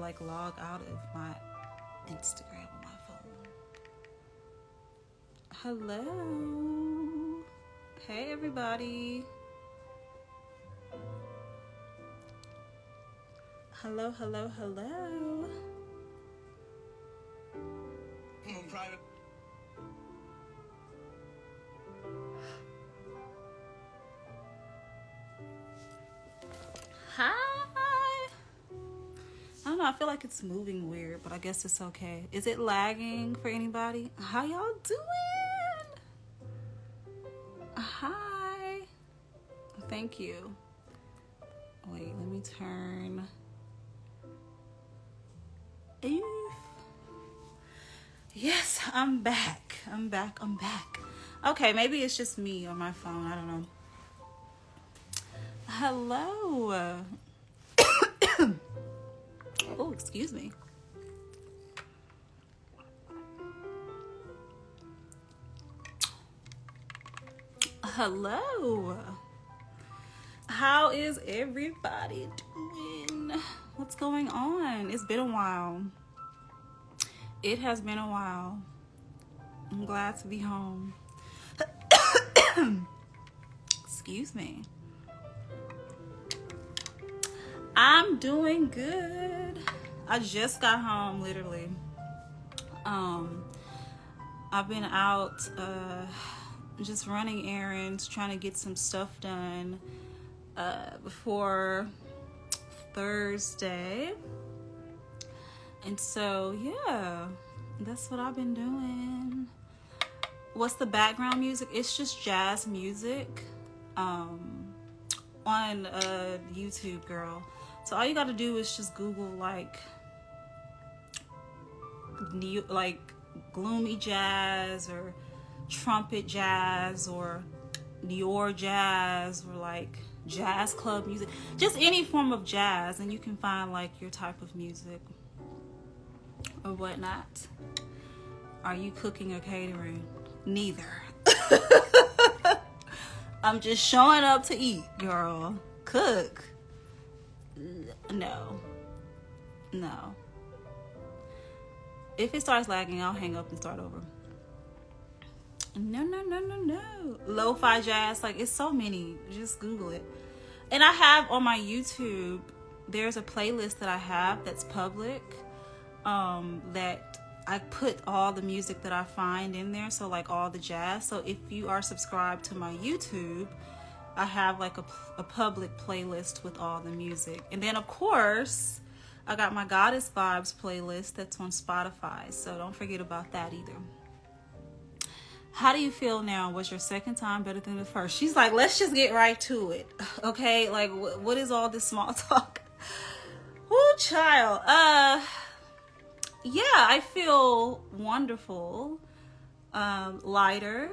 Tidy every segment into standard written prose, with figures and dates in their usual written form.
like log out of my Instagram on my phone. Hello. Hey everybody. Hello, hello, hello. Private. Hi. I don't know, I feel like it's moving weird, but I guess it's okay. Is it lagging for anybody? How y'all doing? Hi. Thank you. Wait, let me turn. Yes, I'm back. I'm back. Okay, maybe it's just me on my phone. I don't know. Hello. Oh, excuse me. Hello. How is everybody doing? What's going on? It's been a while. It has been a while. I'm glad to be home. Excuse me. I'm doing good. I just got home, literally. I've been out just running errands, trying to get some stuff done before Thursday. And so, yeah, that's what I've been doing. What's the background music? It's just jazz music on YouTube, girl. So all you got to do is just Google like gloomy jazz or trumpet jazz or Dior jazz or like jazz club music. Just any form of jazz, and you can find like your type of music or whatnot. Are you cooking or catering? Neither. I'm just showing up to eat, girl. Cook? No. If it starts lagging, I'll hang up and start over. No. Lo-fi jazz, like it's so many. Just Google it. And I have on my YouTube, there's a playlist that I have that's public. That I put all the music that I find in there, so like all the jazz. So if you are subscribed to my YouTube, I have like a public playlist with all the music. And then of course, I got my Goddess Vibes playlist that's on Spotify, so don't forget about that either. How do you feel now? Was your second time better than the first? She's like, let's just get right to it. Okay, like what is all this small talk? Ooh, child. Yeah, I feel wonderful, lighter,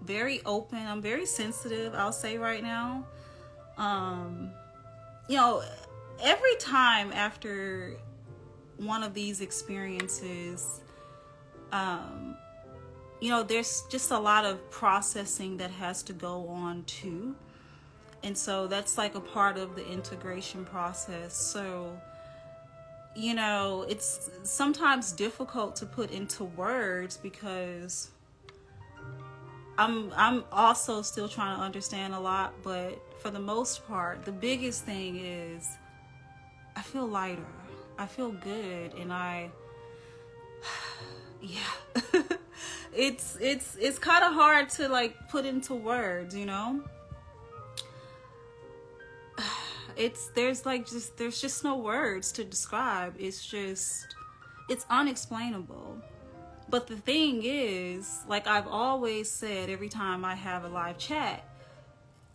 very open. I'm very sensitive, I'll say right now. Every time after one of these experiences, there's just a lot of processing that has to go on too. And so that's like a part of the integration process. So it's sometimes difficult to put into words because I'm also still trying to understand a lot, but for the most part, the biggest thing is I feel lighter. I feel good, and it's kind of hard to like put into words, there's just no words to describe. It's unexplainable. But the thing is, like I've always said, every time I have a live chat,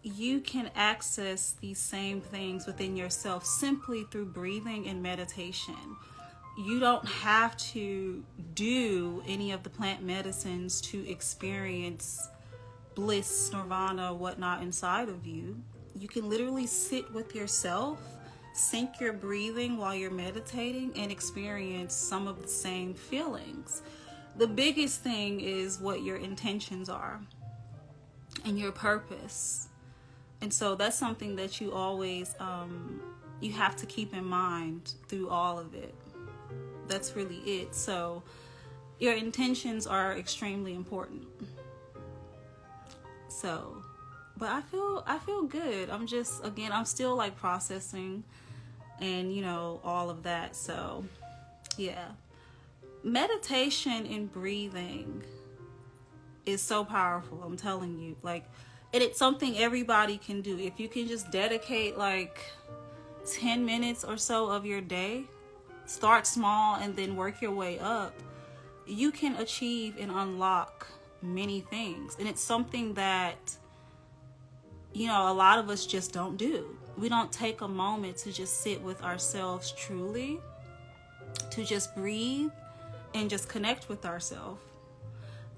you can access these same things within yourself simply through breathing and meditation. You don't have to do any of the plant medicines to experience bliss, nirvana, whatnot inside of you. You can literally sit with yourself, sync your breathing while you're meditating, and experience some of the same feelings. The biggest thing is what your intentions are and your purpose. And so that's something that you always, you have to keep in mind through all of it. That's really it. So your intentions are extremely important. So, but I feel good. I'm still like processing and all of that. So yeah, meditation and breathing is so powerful. I'm telling you, like, and it's something everybody can do. If you can just dedicate like 10 minutes or so of your day, start small and then work your way up, you can achieve and unlock many things. And it's something that a lot of us just don't do. We don't take a moment to just sit with ourselves truly, to just breathe and just connect with ourselves.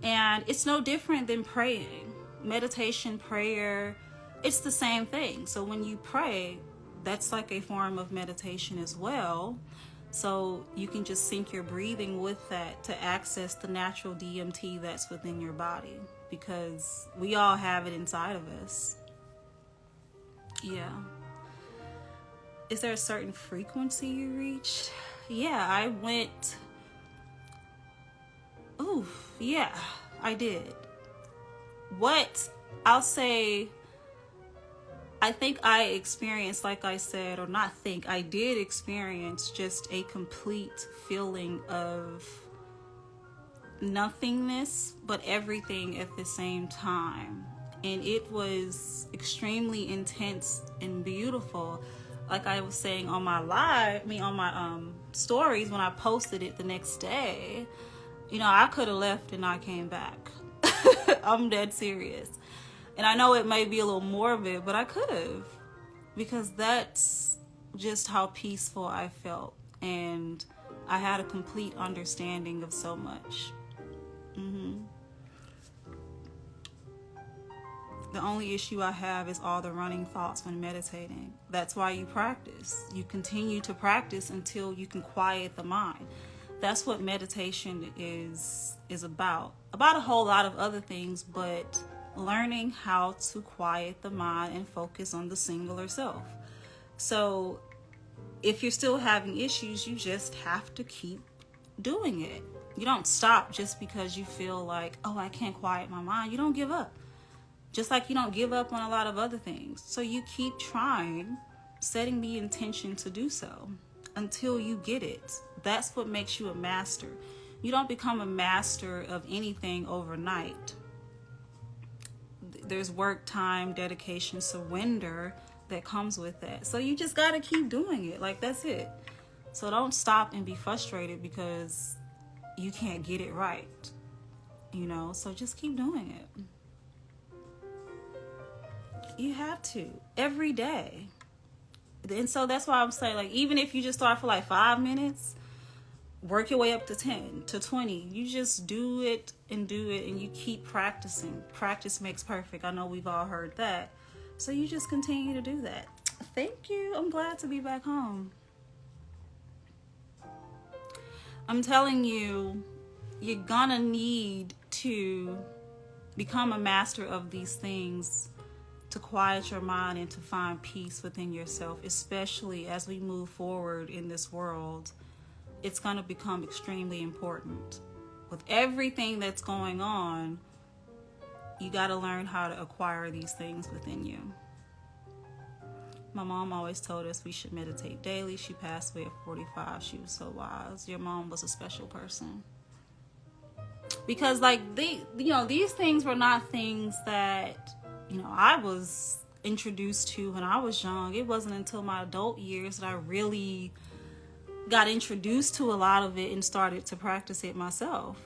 And it's no different than praying. Meditation, prayer, it's the same thing. So when you pray, that's like a form of meditation as well. So you can just sync your breathing with that to access the natural DMT that's within your body, because we all have it inside of us. Yeah. Is there a certain frequency you reached? Yeah, I went. Ooh, yeah, I did. What I'll say, I think I experienced, like I said, or not think, I did experience just a complete feeling of nothingness, but everything at the same time. And it was extremely intense and beautiful. Like I was saying on my stories when I posted it the next day, I could have left and I came back. I'm dead serious. And I know it may be a little morbid, but I could have, because that's just how peaceful I felt. And I had a complete understanding of so much. The only issue I have is all the running thoughts when meditating. That's why you practice. You continue to practice until you can quiet the mind. That's what meditation is about. About a whole lot of other things, but learning how to quiet the mind and focus on the singular self. So if you're still having issues, you just have to keep doing it. You don't stop just because you feel like, oh, I can't quiet my mind. You don't give up. Just like you don't give up on a lot of other things. So you keep trying, setting the intention to do so until you get it. That's what makes you a master. You don't become a master of anything overnight. There's work, time, dedication, surrender that comes with that. So you just got to keep doing it. Like, that's it. So don't stop and be frustrated because you can't get it right. So just keep doing it. You have to every day. And so that's why I'm saying, like, even if you just start for like 5 minutes, work your way up to 10 to 20. You just do it and you keep practicing. Practice makes perfect. I know we've all heard that. So you just continue to do that. Thank you. I'm glad to be back home. I'm telling you, you're gonna need to become a master of these things to quiet your mind and to find peace within yourself, especially as we move forward in this world. It's going to become extremely important. With everything that's going on, you got to learn how to acquire these things within you. My mom always told us we should meditate daily. She passed away at 45. She was so wise. Your mom was a special person. Because these things were not things that I was introduced to when I was young. It wasn't until my adult years that I really got introduced to a lot of it and started to practice it myself.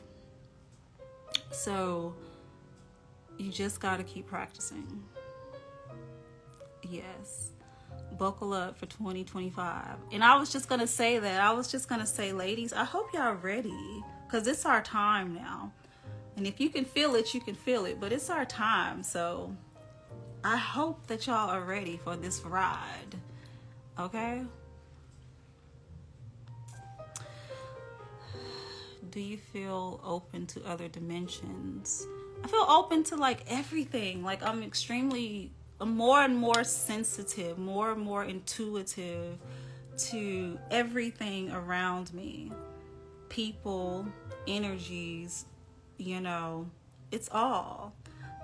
So you just got to keep practicing. Yes. Buckle up for 2025. And I was just going to say that. I was just going to say, ladies, I hope y'all ready, because it's our time now. And if you can feel it, you can feel it. But it's our time. So I hope that y'all are ready for this ride. Okay? Do you feel open to other dimensions? I feel open to like everything. Like I'm extremely more and more sensitive, more and more intuitive to everything around me. People, energies, it's all.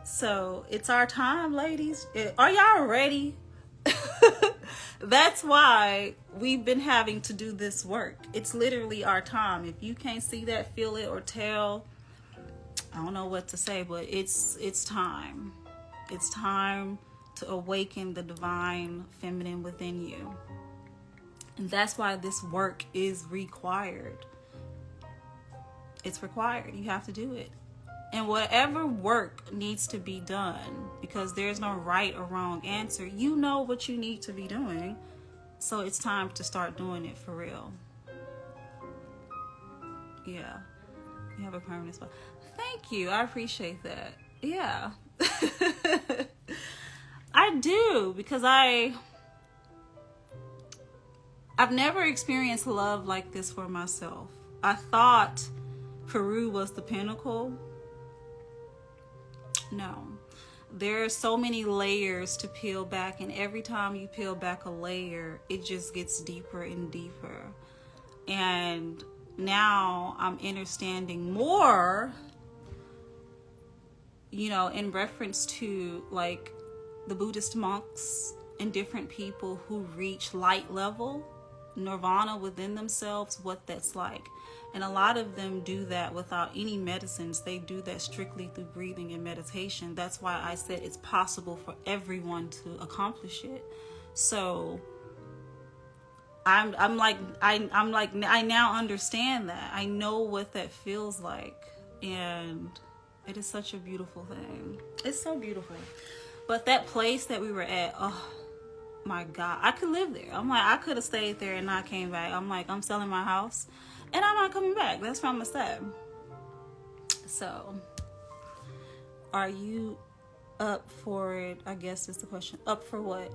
So it's our time, ladies. Are y'all ready? That's why we've been having to do this work. It's literally our time. If you can't see that, feel it, or tell, I don't know what to say, but it's time. It's time to awaken the divine feminine within you. And that's why this work is required. It's required. You have to do it. And whatever work needs to be done, because there's no right or wrong answer, you know what you need to be doing. So it's time to start doing it for real. Yeah. You have a permanent spot. Thank you. I appreciate that. Yeah. I do, because I've never experienced love like this for myself. I thought Peru was the pinnacle. No. There are so many layers to peel back, and every time you peel back a layer, it just gets deeper and deeper. And now I'm understanding more, in reference to like the Buddhist monks and different people who reach light level, nirvana within themselves, what that's like. And a lot of them do that without any medicines. They do that strictly through breathing and meditation. That's why I said it's possible for everyone to accomplish it. So I now understand that. I know what that feels like. And it is such a beautiful thing. It's so beautiful. But that place that we were at, oh my God, I could live there. I'm like, I could have stayed there and not came back. I'm like, I'm selling my house and I'm not coming back. That's where I'm gonna stay. So, are you up for it? I guess is the question. Up for what?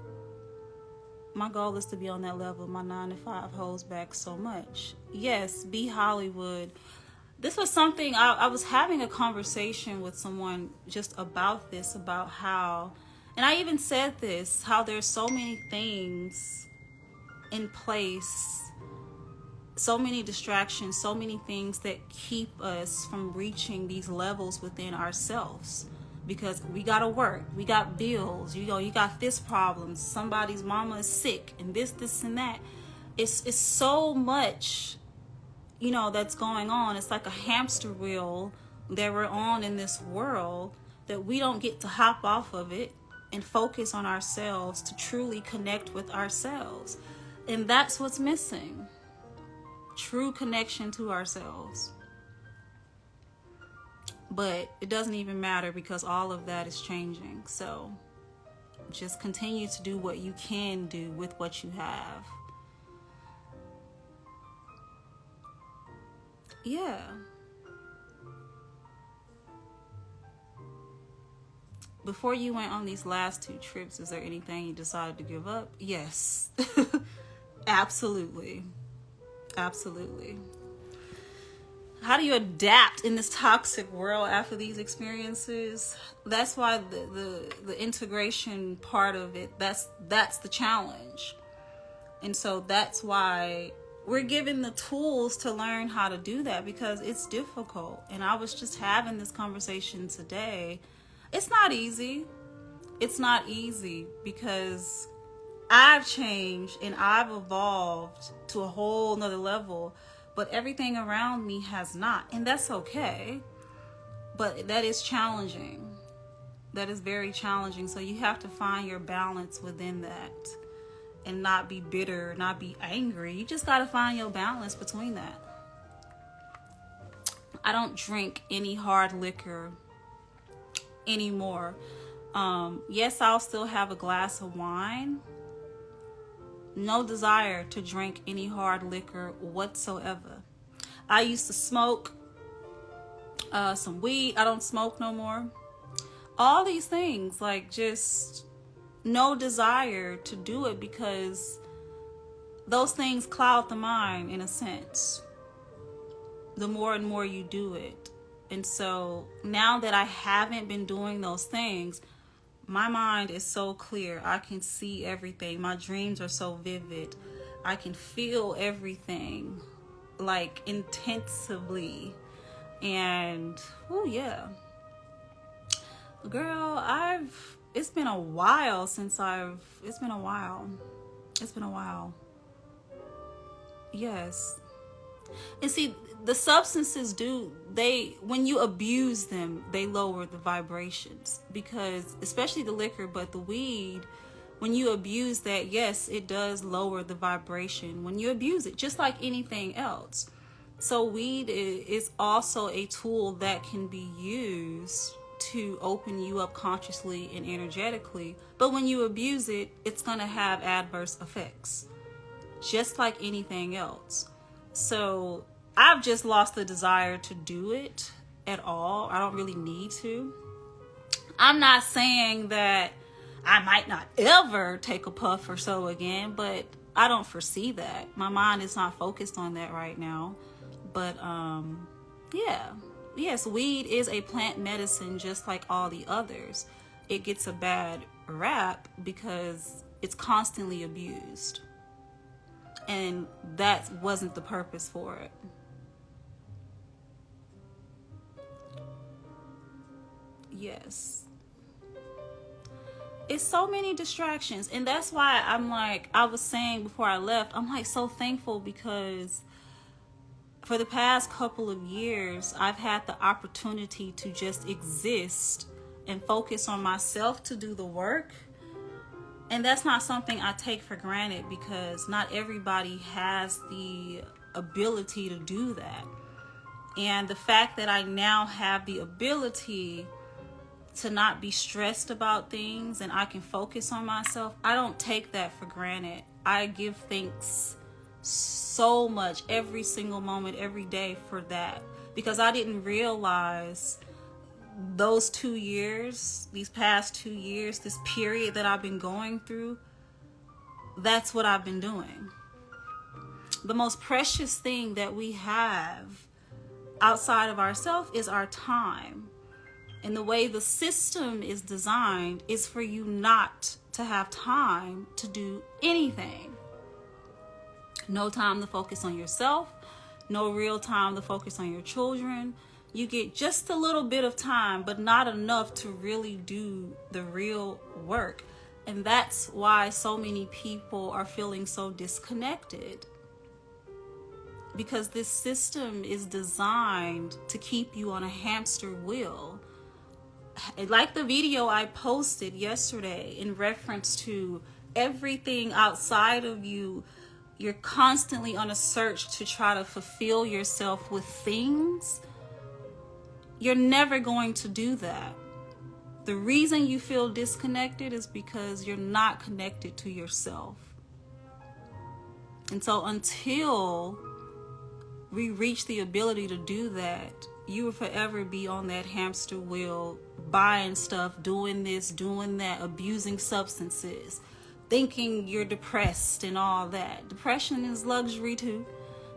My goal is to be on that level. My 9 to 5 holds back so much. Yes, be Hollywood. This was something I was having a conversation with someone just about this, about how, and I even said this, how there's so many things in place, so many distractions, so many things that keep us from reaching these levels within ourselves. Because we gotta work, we got bills, you got this problem, somebody's mama is sick, and this and that. It's so much, that's going on. It's like a hamster wheel that we're on in this world that we don't get to hop off of it and focus on ourselves to truly connect with ourselves. And that's what's missing. True connection to ourselves. But it doesn't even matter because all of that is changing. So just continue to do what you can do with what you have. Yeah. Before you went on these last 2 trips, is there anything you decided to give up? Yes. Absolutely. Absolutely. How do you adapt in this toxic world after these experiences? That's why the integration part of it, that's the challenge. And so that's why we're given the tools to learn how to do that, because it's difficult. And I was just having this conversation today. It's not easy. It's not easy because I've changed and I've evolved to a whole nother level, but everything around me has not. And that's okay. But that is challenging. That is very challenging. So you have to find your balance within that and not be bitter, not be angry. You just got to find your balance between that. I don't drink any hard liquor anymore. Yes, I'll still have a glass of wine. No desire to drink any hard liquor whatsoever. I used to smoke some weed. I don't smoke no more. All these things, like, just no desire to do it because those things cloud the mind in a sense. The more and more you do it. And so now that I haven't been doing those things, My mind is so clear. I can see everything. My dreams are so vivid. I can feel everything like intensively. And oh yeah. Girl, it's been a while since it's been a while. Yes. And see, the substances when you abuse them, they lower the vibrations, because especially the liquor, but the weed, when you abuse that, yes, it does lower the vibration when you abuse it, just like anything else. So weed is also a tool that can be used to open you up consciously and energetically. But when you abuse it, it's going to have adverse effects, just like anything else. So I've just lost the desire to do it at all. I don't really need to. I'm not saying that I might not ever take a puff or so again, but I don't foresee that. My mind is not focused on that right now. But yeah. Yes, weed is a plant medicine just like all the others. It gets a bad rap because it's constantly abused. And that wasn't the purpose for it. Yes. It's so many distractions. And that's why I'm like, I was saying before I left, I'm like so thankful, because for the past couple of years, I've had the opportunity to just exist and focus on myself to do the work. And that's not something I take for granted, because not everybody has the ability to do that. And the fact that I now have the ability to not be stressed about things and I can focus on myself, I don't take that for granted. I give thanks so much every single moment, every day for that, because I didn't realize those 2 years, these past 2 years, this period that I've been going through, that's what I've been doing. The most precious thing that we have outside of ourselves is our time. And the way the system is designed is for you not to have time to do anything. No time to focus on yourself, no real time to focus on your children. You get just a little bit of time, but not enough to really do the real work. And that's why so many people are feeling so disconnected. Because this system is designed to keep you on a hamster wheel. Like the video I posted yesterday in reference to everything outside of you, you're constantly on a search to try to fulfill yourself with things. You're never going to do that. The reason you feel disconnected is because you're not connected to yourself. And so until we reach the ability to do that, you will forever be on that hamster wheel, buying stuff, doing this, doing that, abusing substances, thinking you're depressed and all that. Depression is luxury too,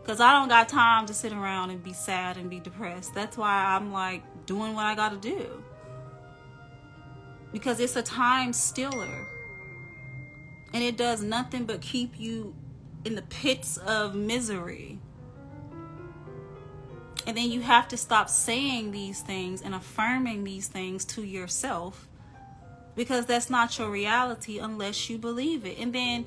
because I don't got time to sit around and be sad and be depressed. That's why I'm like doing what I got to do, because it's a time stealer, and it does nothing but keep you in the pits of misery. And then you have to stop saying these things and affirming these things to yourself, because that's not your reality unless you believe it. And then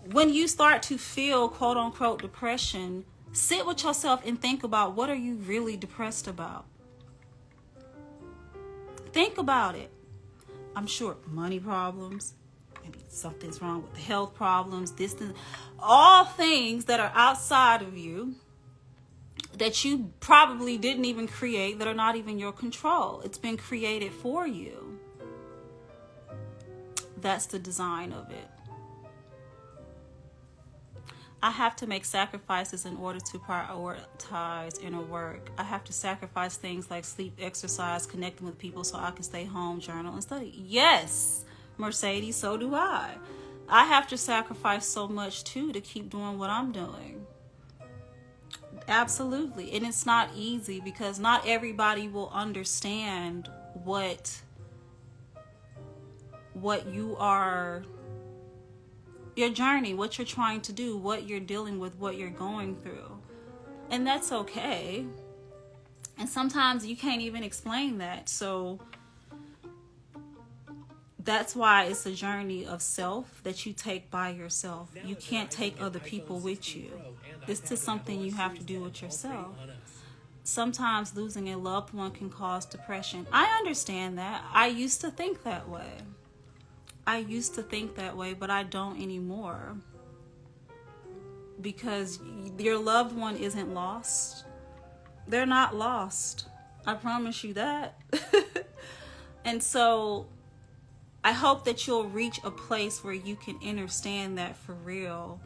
when you start to feel quote unquote depression, sit with yourself and think about, what are you really depressed about? Think about it. I'm sure money problems, maybe something's wrong with the health problems, distance, all things that are outside of you, that you probably didn't even create, that are not even your control. It's been created for you. That's the design of it. I have to make sacrifices in order to prioritize inner work. I have to sacrifice things like sleep, exercise, connecting with people so I can stay home, journal, and study. Yes, Mercedes, so do I. I have to sacrifice so much too to keep doing what I'm doing. Absolutely. And it's not easy, because not everybody will understand what what you are, your journey, what you're trying to do, what you're dealing with, what you're going through. And that's okay. And sometimes you can't even explain that. So that's why it's a journey of self that you take by yourself. You can't take other people with you. This is something you have to do with yourself. Sometimes losing a loved one can cause depression. I understand that. I used to think that way. But I don't anymore. Because your loved one isn't lost. They're not lost. I promise you that. And so I hope that you'll reach a place where you can understand that for real.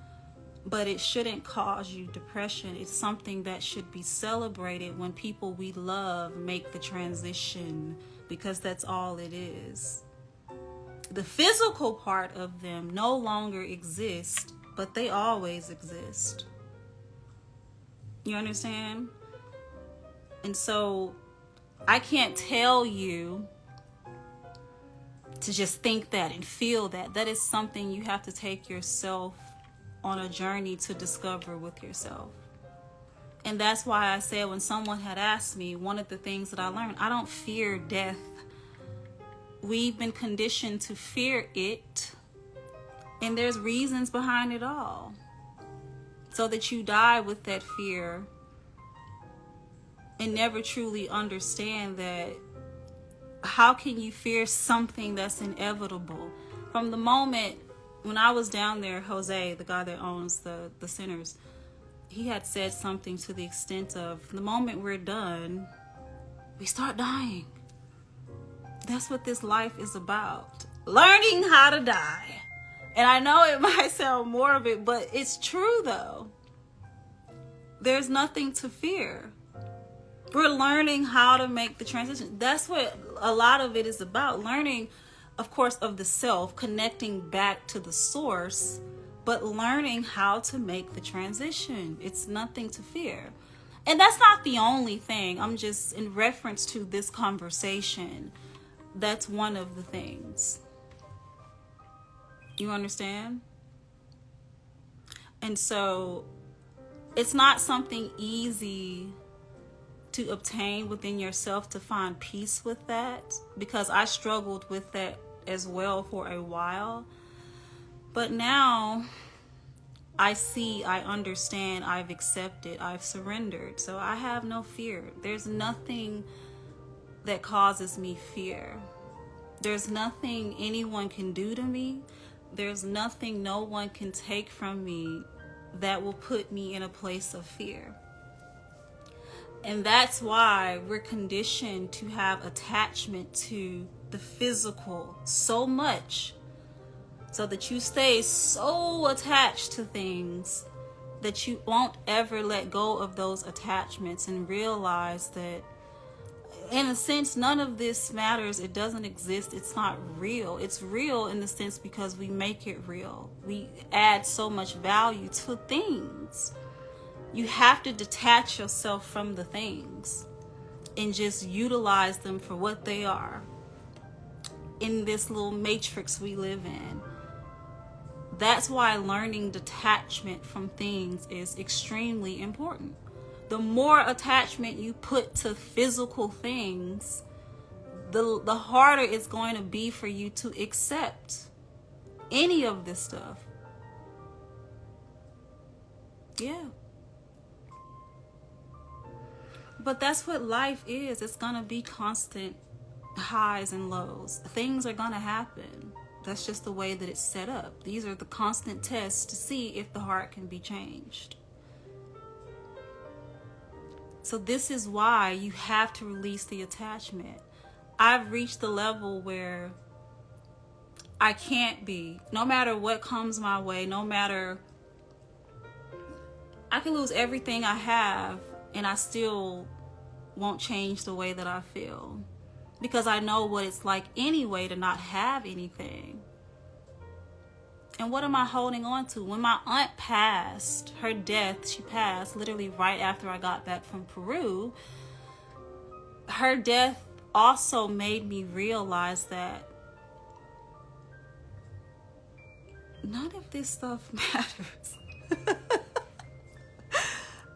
But it shouldn't cause you depression. It's something that should be celebrated when people we love make the transition, because that's all it is. The physical part of them no longer exists, but they always exist. You understand? And so I can't tell you to just think that and feel that. That is something you have to take yourself on a journey to discover with yourself. And that's why I said, when someone had asked me, one of the things that I learned, I don't fear death. We've been conditioned to fear it, and there's reasons behind it all, so that you die with that fear and never truly understand that. How can you fear something that's inevitable? From the moment when I was down there, Jose, the guy that owns the centers, he had said something to the extent of, the moment we're done, we start dying. That's what this life is about. Learning how to die. And I know it might sound morbid, but it's true though. There's nothing to fear. We're learning how to make the transition. That's what a lot of it is about. Learning, of course, of the self, connecting back to the source, but learning how to make the transition. It's nothing to fear. And that's not the only thing. I'm just in reference to this conversation. That's one of the things. You understand? And so it's not something easy to obtain within yourself, to find peace with that, because I struggled with that as well for a while. But now I see, I understand, I've accepted, I've surrendered. So I have no fear. There's nothing that causes me fear. There's nothing anyone can do to me. There's nothing no one can take from me that will put me in a place of fear. And that's why we're conditioned to have attachment to the physical so much, so that you stay so attached to things that you won't ever let go of those attachments and realize that, in a sense, none of this matters. It doesn't exist. It's not real. It's real in the sense because we make it real. We add so much value to things. You have to detach yourself from the things and just utilize them for what they are in this little matrix we live in. That's why learning detachment from things is extremely important. The more attachment you put to physical things, the harder it's going to be for you to accept any of this stuff. Yeah. But that's what life is. It's going to be constant highs and lows. Things are going to happen. That's just the way that it's set up. These are the constant tests to see if the heart can be changed. So this is why you have to release the attachment. I've reached the level where I can't be, no matter what comes my way, no matter, I can lose everything I have and I still won't change the way that I feel, because I know what it's like anyway to not have anything. And what am I holding on to? When my aunt passed, her death, she passed literally right after I got back from Peru. Her death also made me realize that none of this stuff matters.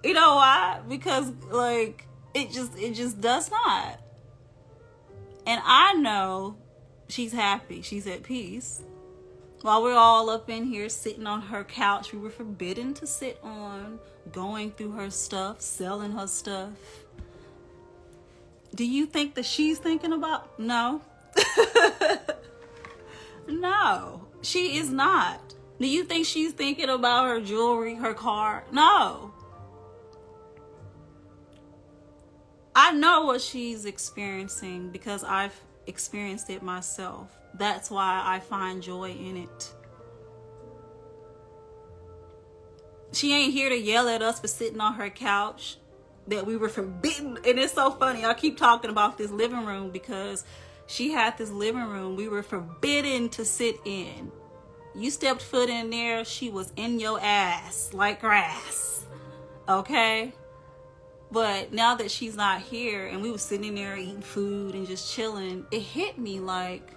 You know why? Because like it just does not. And I know she's happy. She's at peace. While we're all up in here sitting on her couch, we were forbidden to sit on, going through her stuff, selling her stuff. Do you think that she's thinking about? No. No, she is not. Do you think she's thinking about her jewelry, her car? No. I know what she's experiencing because I've experienced it myself. That's why I find joy in it. She ain't here to yell at us for sitting on her couch that we were forbidden. And it's so funny. I keep talking about this living room because she had this living room we were forbidden to sit in. You stepped foot in there, she was in your ass like grass. Okay? But now that she's not here and we were sitting there eating food and just chilling, it hit me like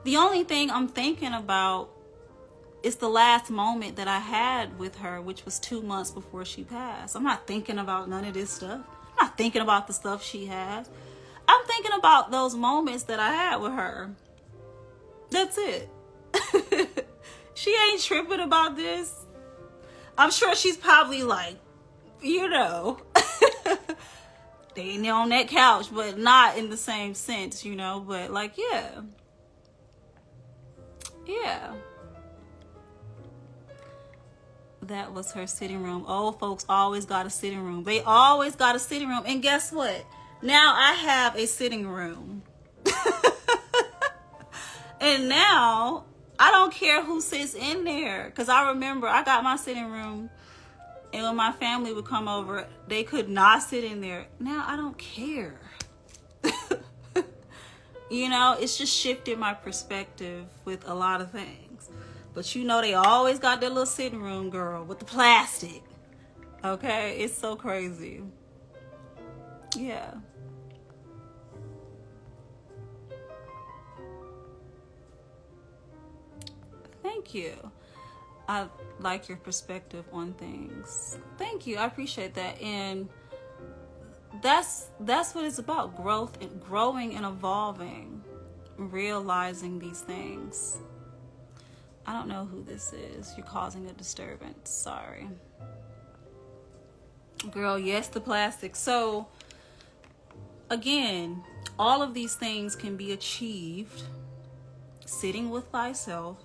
the only thing I'm thinking about is the last moment that I had with her, which was 2 months before she passed. I'm not thinking about none of this stuff. I'm not thinking about the stuff she has. I'm thinking about those moments that I had with her. That's it. She ain't tripping about this. I'm sure she's probably like, you know, they ain't on that couch, but not in the same sense, you know, but like, yeah. That was her sitting room. Old folks always got a sitting room. They always got a sitting room. And guess what? Now I have a sitting room. And now I don't care who sits in there. Because I remember I got my sitting room. And when my family would come over, they could not sit in there. Now I don't care. You know, it's just shifted my perspective with a lot of things. But you know, they always got their little sitting room, girl, with the plastic. Okay? It's so crazy. Yeah. Thank you. I like your perspective on things. Thank you. I appreciate that. And that's what it's about. Growth and growing and evolving. Realizing these things. I don't know who this is. You're causing a disturbance. Sorry. Girl, yes, the plastic. So, again, all of these things can be achieved sitting with thyself,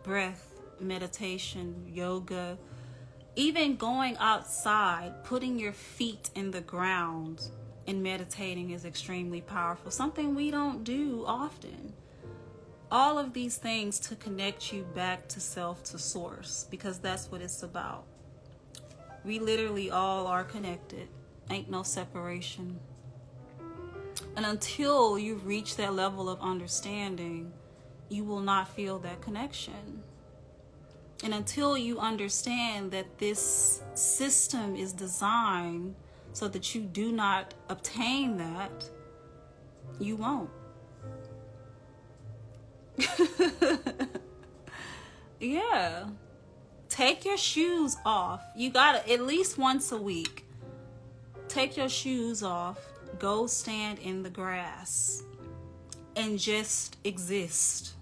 breath, meditation, yoga, even going outside, putting your feet in the ground and meditating is extremely powerful. Something we don't do often. All of these things to connect you back to self, to source, because that's what it's about. We literally all are connected. Ain't no separation. And until you reach that level of understanding, you will not feel that connection. And until you understand that this system is designed so that you do not obtain that, you won't. Yeah. Take your shoes off. You gotta, at least once a week, take your shoes off, go stand in the grass, and just exist.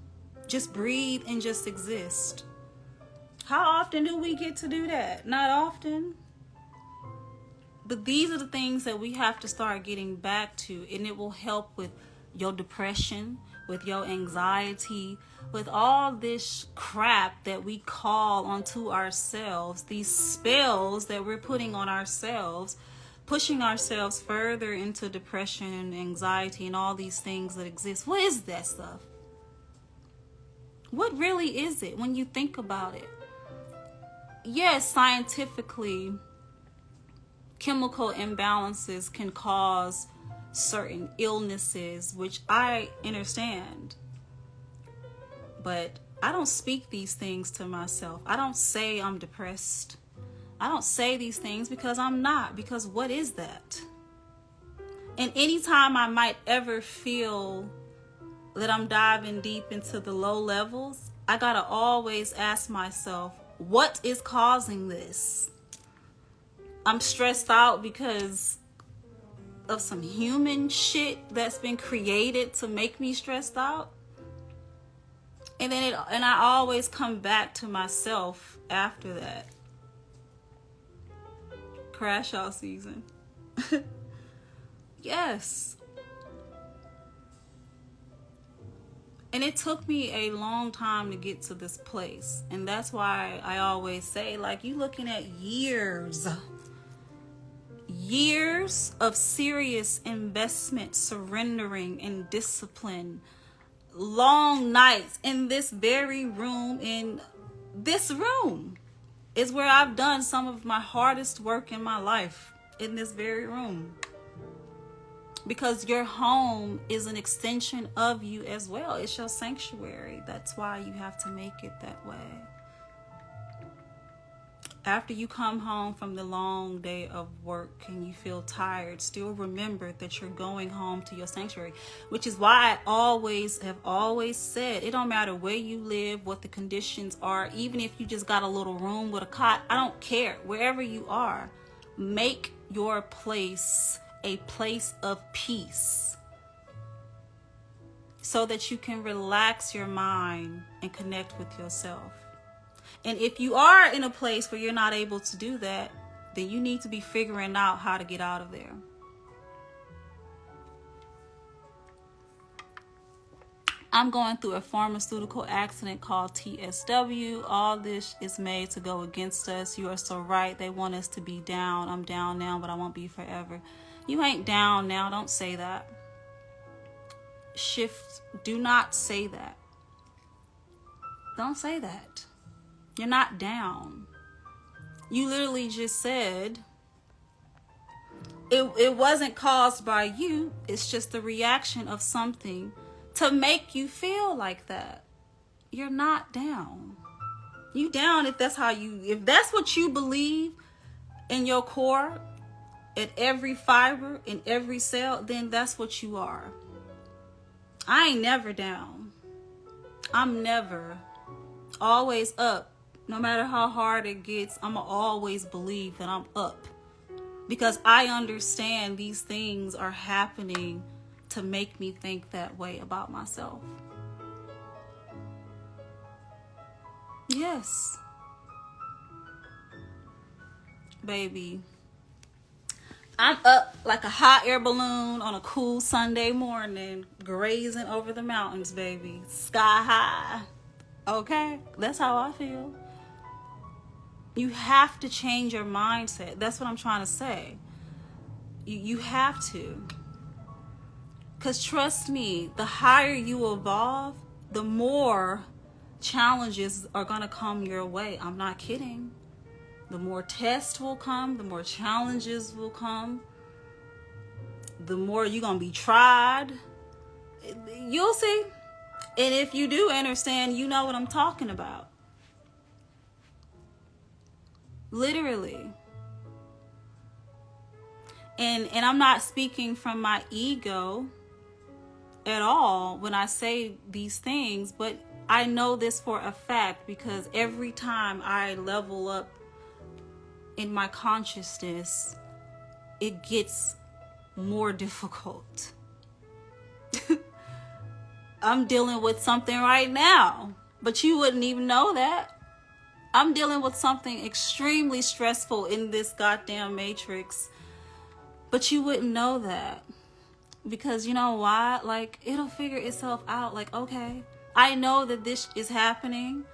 Just breathe and just exist. How often do we get to do that? Not often. But these are the things that we have to start getting back to, and it will help with your depression, with your anxiety, with all this crap that we call onto ourselves, these spells that we're putting on ourselves, pushing ourselves further into depression and anxiety and all these things that exist. What is that stuff? What really is it when you think about it? Yes, scientifically, chemical imbalances can cause certain illnesses, which I understand. But I don't speak these things to myself. I don't say I'm depressed. I don't say these things because I'm not. Because what is that? And anytime I might ever feel that I'm diving deep into the low levels, I gotta always ask myself, what is causing this? I'm stressed out because of some human shit that's been created to make me stressed out. And I always come back to myself after that. Crash out season. Yes. And it took me a long time to get to this place. And that's why I always say, like, you looking at years of serious investment, surrendering, and discipline. Long nights in this very room. In this room is where I've done some of my hardest work in my life, in this very room. Because your home is an extension of you as well. It's your sanctuary. That's why you have to make it that way. After you come home from the long day of work and you feel tired, still remember that you're going home to your sanctuary. Which is why I have always said, it don't matter where you live, what the conditions are, even if you just got a little room with a cot, I don't care. Wherever you are, make your place a place of peace so that you can relax your mind and connect with yourself. And if you are in a place where you're not able to do that, then you need to be figuring out how to get out of there. I'm going through a pharmaceutical accident called TSW. All this is made to go against us. You are so right. They want us to be down. I'm down now, but I won't be forever. You ain't down now. Don't say that. Shift. Do not say that. Don't say that. You're not down. You literally just said it wasn't caused by you. It's just the reaction of something to make you feel like that. You're not down. You down if that's what you believe in your core, at every fiber, in every cell, then that's what you are. I ain't never down. I'm never. Always up. No matter how hard it gets, I'ma always believe that I'm up. Because I understand these things are happening to make me think that way about myself. Yes. Baby. I'm up like a hot air balloon on a cool Sunday morning, grazing over the mountains, baby. Sky high. Okay? That's how I feel. You have to change your mindset. That's what I'm trying to say. You have to. Because trust me, the higher you evolve, the more challenges are going to come your way. I'm not kidding. The more tests will come, the more challenges will come, the more you're going to be tried. You'll see. And if you do understand, you know what I'm talking about. Literally. And I'm not speaking from my ego at all when I say these things, but I know this for a fact because every time I level up in my consciousness, it gets more difficult. I'm dealing with something right now, but you wouldn't even know that. I'm dealing with something extremely stressful in this goddamn matrix, but you wouldn't know that. Because you know why? Like, it'll figure itself out. Like, okay, I know that this is happening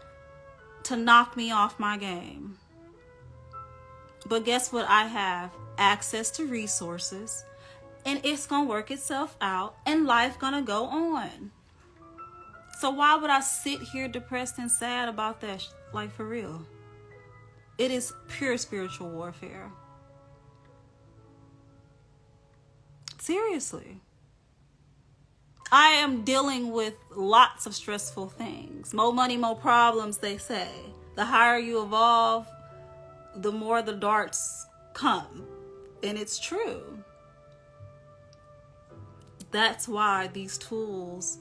to knock me off my game. But guess what? I have access to resources, and it's going to work itself out, and life going to go on. So why would I sit here depressed and sad about that? Like, for real. It is pure spiritual warfare. Seriously. I am dealing with lots of stressful things. More money, more problems, they say. The higher you evolve, the more the darts come. And it's true. That's why these tools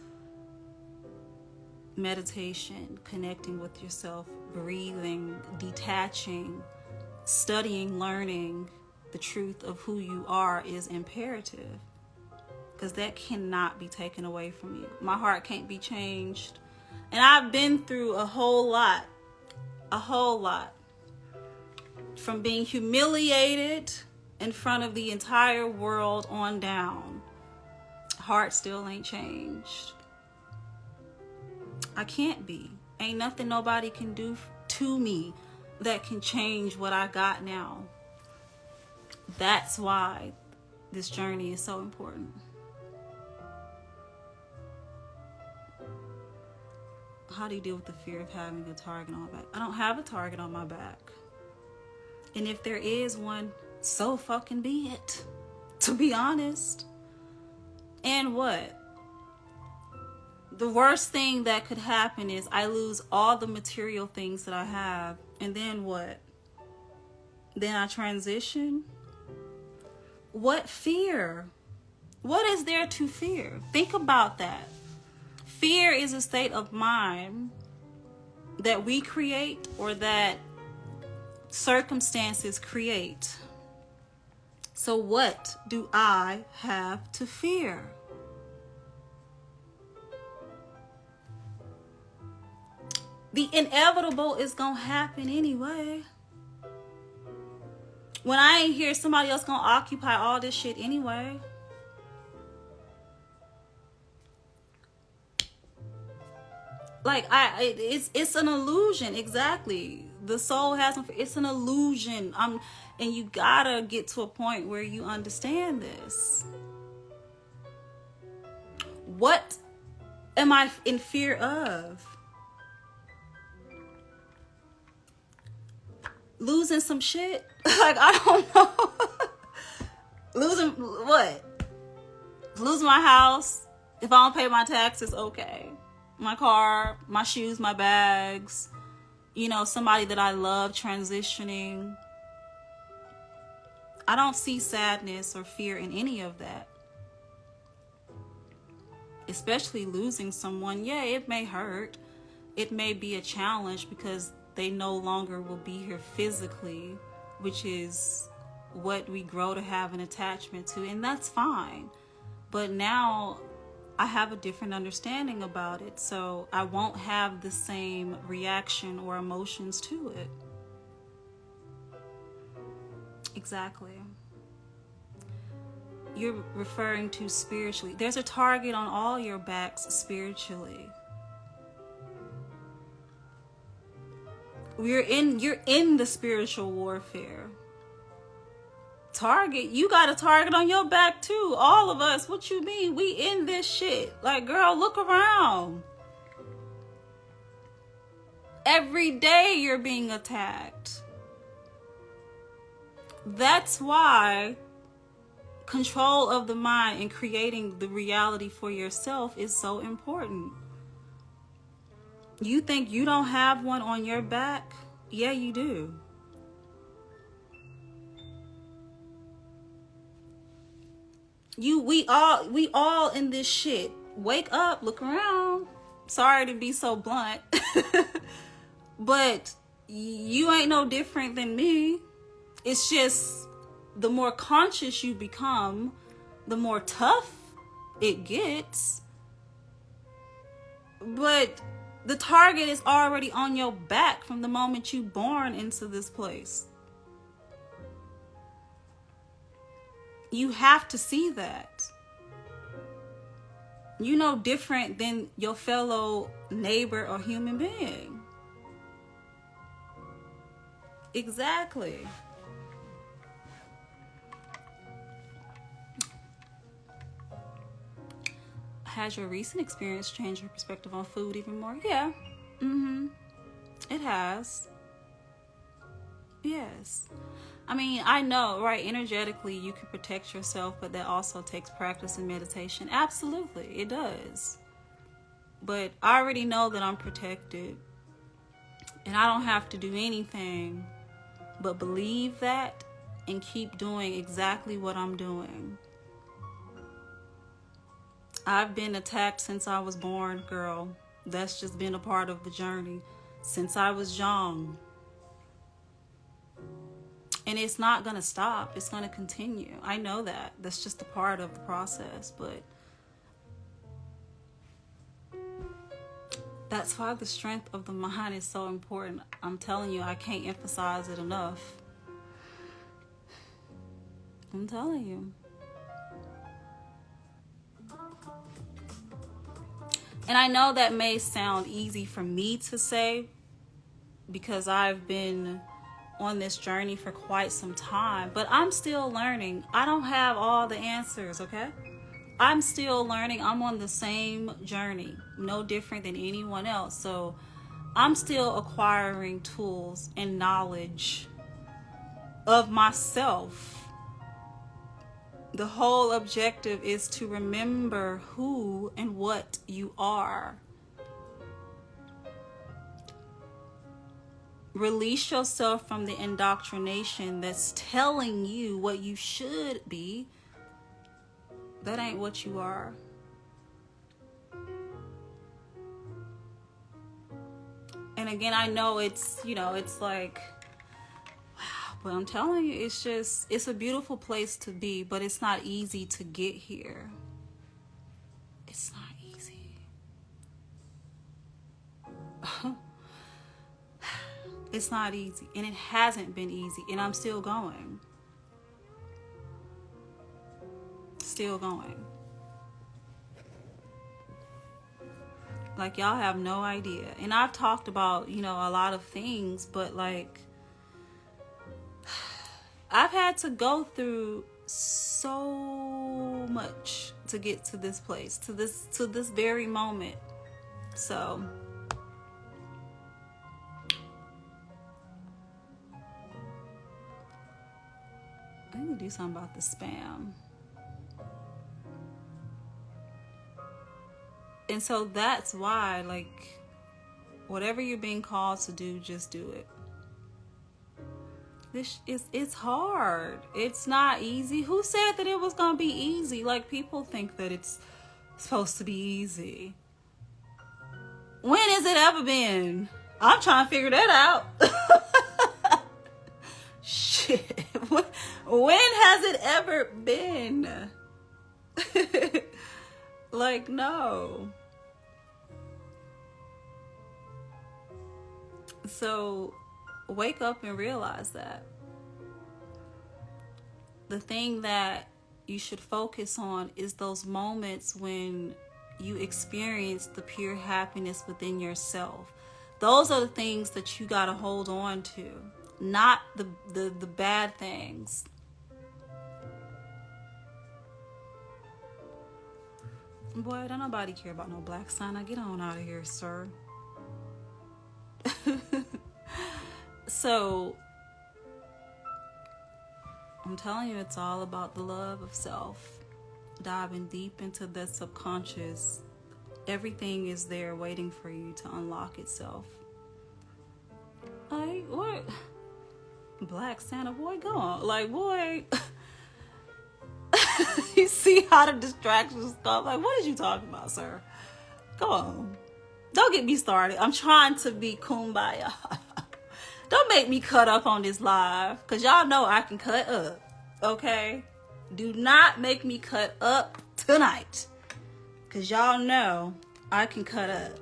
meditation, connecting with yourself, breathing, detaching, studying, learning the truth of who you are is imperative, because that cannot be taken away from you. My heart can't be changed. And I've been through a whole lot, from being humiliated in front of the entire world on down. Heart still ain't changed. I can't be. Ain't nothing nobody can do to me that can change what I got now. That's why this journey is so important. How do you deal with the fear of having a target on my back? I don't have a target on my back. And if there is one, so fucking be it. To be honest. And what? The worst thing that could happen is I lose all the material things that I have. And then what? Then I transition? What fear? What is there to fear? Think about that. Fear is a state of mind that we create or that circumstances create. So what do I have to fear? The inevitable is gonna happen anyway. When I ain't here, somebody else gonna occupy all this shit anyway. Like it's an illusion. Exactly. The soul has it's an illusion. And you gotta get to a point where you understand this. What am I in fear of? Losing some shit? Like, I don't know. Losing what? Losing my house. If I don't pay my taxes, okay. My car, my shoes, my bags. You know, somebody that I love transitioning. I don't see sadness or fear in any of that. Especially losing someone. Yeah, it may hurt. It may be a challenge because they no longer will be here physically, which is what we grow to have an attachment to, and that's fine. But now I have a different understanding about it, so I won't have the same reaction or emotions to it. Exactly. You're referring to spiritually. There's a target on all your backs spiritually. You're in the spiritual warfare. Target, you got a target on your back too. All of us. What you mean? We in this shit. Like, girl, look around. Every day you're being attacked. That's why control of the mind and creating the reality for yourself is so important. You think you don't have one on your back? Yeah, you do. We all in this shit. Wake up, look around. Sorry to be so blunt. But you ain't no different than me. It's just the more conscious you become, the more tough it gets. But the target is already on your back from the moment you born into this place. You have to see that. You're no different than your fellow neighbor or human being. Exactly. Has your recent experience changed your perspective on food even more? Yeah. It has. Yes. I mean, I know, right? Energetically, you can protect yourself, but that also takes practice and meditation. Absolutely, it does. But I already know that I'm protected. And I don't have to do anything but believe that and keep doing exactly what I'm doing. I've been attacked since I was born, girl. That's just been a part of the journey since I was young. And it's not going to stop. It's going to continue. I know that. That's just a part of the process. But that's why the strength of the mind is so important. I'm telling you, I can't emphasize it enough. I'm telling you. And I know that may sound easy for me to say because I've been on this journey for quite some time, but I'm still learning. I don't have all the answers, okay? I'm still learning. I'm on the same journey, no different than anyone else. So I'm still acquiring tools and knowledge of myself. The whole objective is to remember who and what you are. Release yourself from the indoctrination that's telling you what you should be. That ain't what you are. And again, I know it's, it's like, wow, but I'm telling you, it's a beautiful place to be, but it's not easy to get here. It's not easy. It's not easy, and it hasn't been easy, and I'm still going. Still going. Like, y'all have no idea. And I've talked about, a lot of things, but like, I've had to go through so much to get to this place, to this very moment. So I need to do something about the spam. And so that's why, like, whatever you're being called to do, just do it. It's hard. It's not easy. Who said that it was going to be easy? Like, people think that it's supposed to be easy. When has it ever been? I'm trying to figure that out. Shit. When has it ever been? Like, no. So wake up and realize that the thing that you should focus on is those moments when you experience the pure happiness within yourself. Those are the things that you got to hold on to, not the bad things. Boy, don't nobody care about no black sign. Get on out of here, sir. So, I'm telling you, it's all about the love of self. Diving deep into that subconscious. Everything is there waiting for you to unlock itself. Like, what? Black Santa, boy, go on. Like, boy... You see how the distractions come? Like, what is you talking about, sir? Go on. Don't get me started. I'm trying to be kumbaya. Don't make me cut up on this live, because y'all know I can cut up. Okay? Do not make me cut up tonight, because y'all know I can cut up.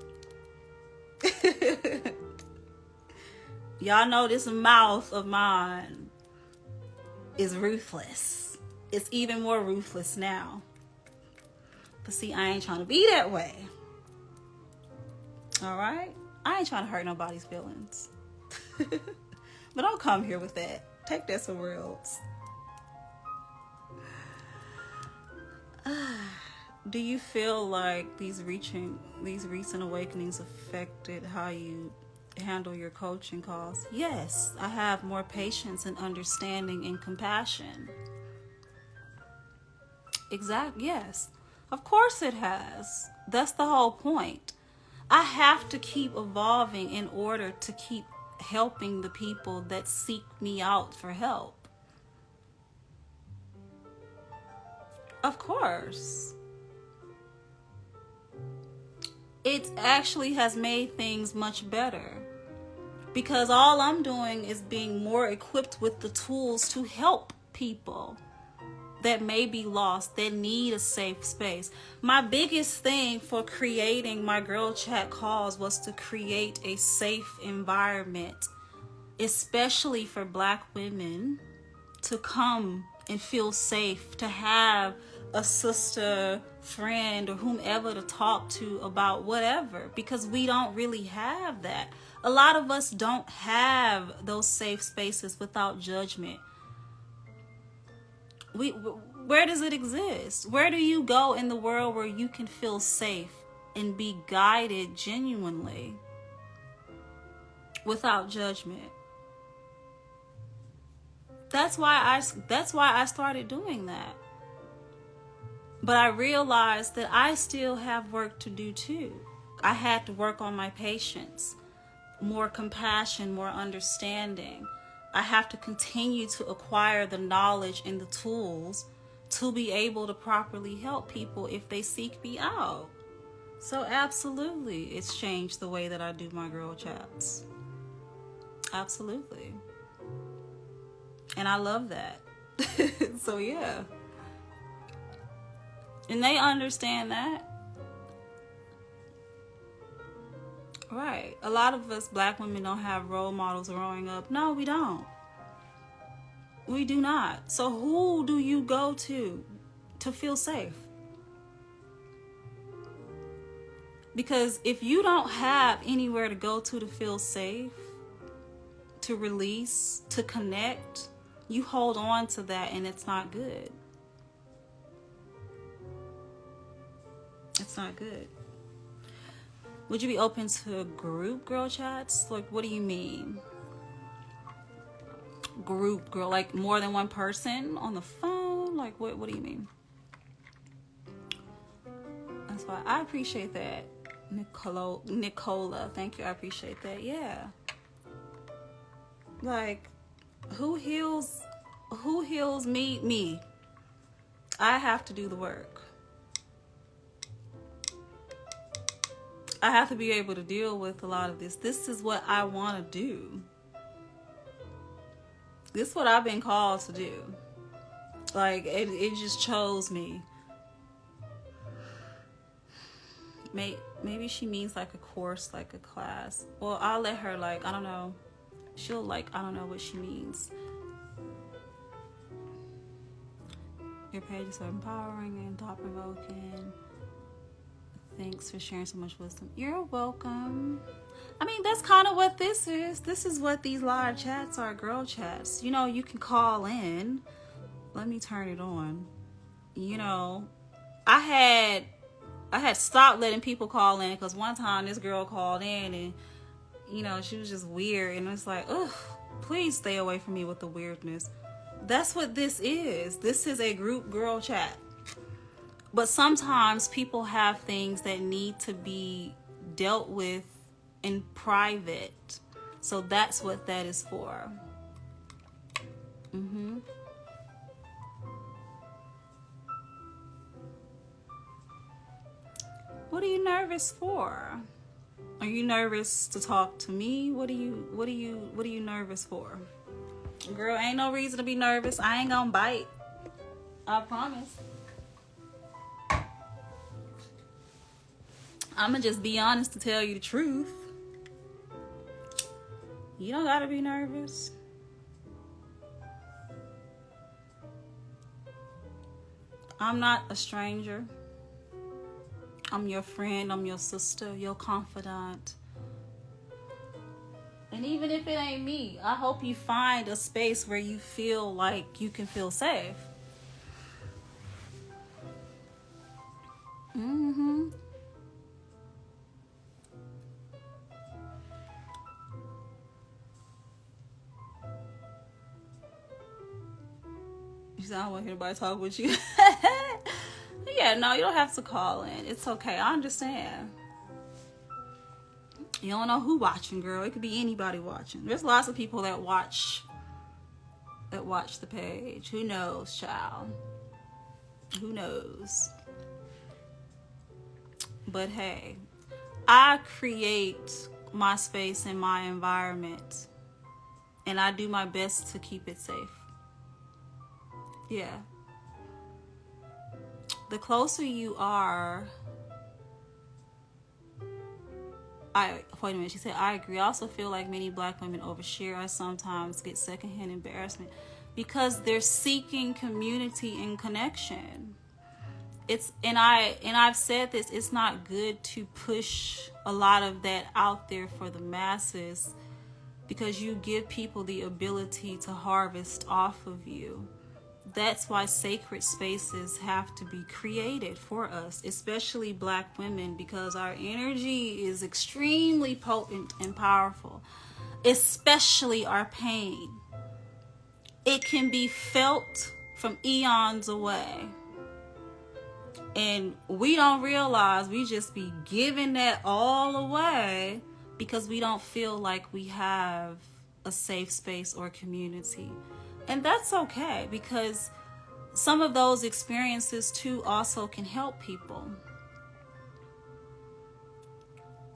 Y'all know this mouth of mine is ruthless. It's even more ruthless now. But see, I ain't trying to be that way. All right? I ain't trying to hurt nobody's feelings. But don't come here with that. Take that somewhere else. Do you feel like these recent awakenings affected how you handle your coaching calls? Yes, I have more patience and understanding and compassion. Exactly. Yes. Of course it has. That's the whole point. I have to keep evolving in order to keep helping the people that seek me out for help. Of course. it actually has made things much better. Because all I'm doing is being more equipped with the tools to help people that may be lost, that need a safe space. My biggest thing for creating my girl chat calls was to create a safe environment, especially for Black women, to come and feel safe, to have a sister, friend, or whomever to talk to about whatever, because we don't really have that. A lot of us don't have those safe spaces without judgment. Where does it exist? Where do you go in the world where you can feel safe and be guided genuinely without judgment? That's why I started doing that. But I realized that I still have work to do too. I had to work on my patience, more compassion, more understanding. I have to continue to acquire the knowledge and the tools to be able to properly help people if they seek me out. So absolutely, it's changed the way that I do my girl chats. Absolutely. And I love that. So yeah. And they understand that. Right. A lot of us Black women don't have role models growing up. No, we don't. We do not. So who do you go to feel safe? Because if you don't have anywhere to go to feel safe, to release, to connect, you hold on to that and it's not good. It's not good. Would you be open to group girl chats? Like, what do you mean? Group girl, like more than one person on the phone? Like, what do you mean? That's why I appreciate that. Nicola, thank you. I appreciate that. Yeah. Like, who heals me? Me. I have to do the work. I have to be able to deal with a lot of this. This is what I want to do. This is what I've been called to do. Like, it just chose me. Maybe she means like a course, like a class. Well, I'll let her, like, I don't know. She'll, like, I don't know what she means. Your pages are empowering and thought-provoking. Thanks for sharing so much wisdom. You're welcome. I mean, that's kind of what this is. This is what these live chats are, girl chats. You know, you can call in. Let me turn it on. You know, I had stopped letting people call in because one time this girl called in and, you know, she was just weird. And it's like, ugh, please stay away from me with the weirdness. That's what this is. This is a group girl chat. But sometimes people have things that need to be dealt with in private. So that's what that is for. What are you nervous for? Are you nervous to talk to me? What are you nervous for? Girl, ain't no reason to be nervous. I ain't gonna bite. I promise. I'ma just be honest to tell you the truth. You don't gotta be nervous. I'm not a stranger. I'm your friend, I'm your sister, your confidant. And even if it ain't me, I hope you find a space where you feel like you can feel safe. You said, I don't want anybody to talk with you. Yeah, no, you don't have to call in. It's okay. I understand. You don't know who watching, girl. It could be anybody watching. There's lots of people that watch the page. Who knows, child? Who knows? But hey, I create my space and my environment, and I do my best to keep it safe. Yeah. The closer you are, wait a minute, she said, I agree. I also feel like many black women overshare. I sometimes get secondhand embarrassment because they're seeking community and connection. I've said this, it's not good to push a lot of that out there for the masses, because you give people the ability to harvest off of you. That's why sacred spaces have to be created for us, especially black women, because our energy is extremely potent and powerful, especially our pain. It can be felt from eons away. And we don't realize we just be giving that all away because we don't feel like we have a safe space or community. And that's okay, because some of those experiences too also can help people.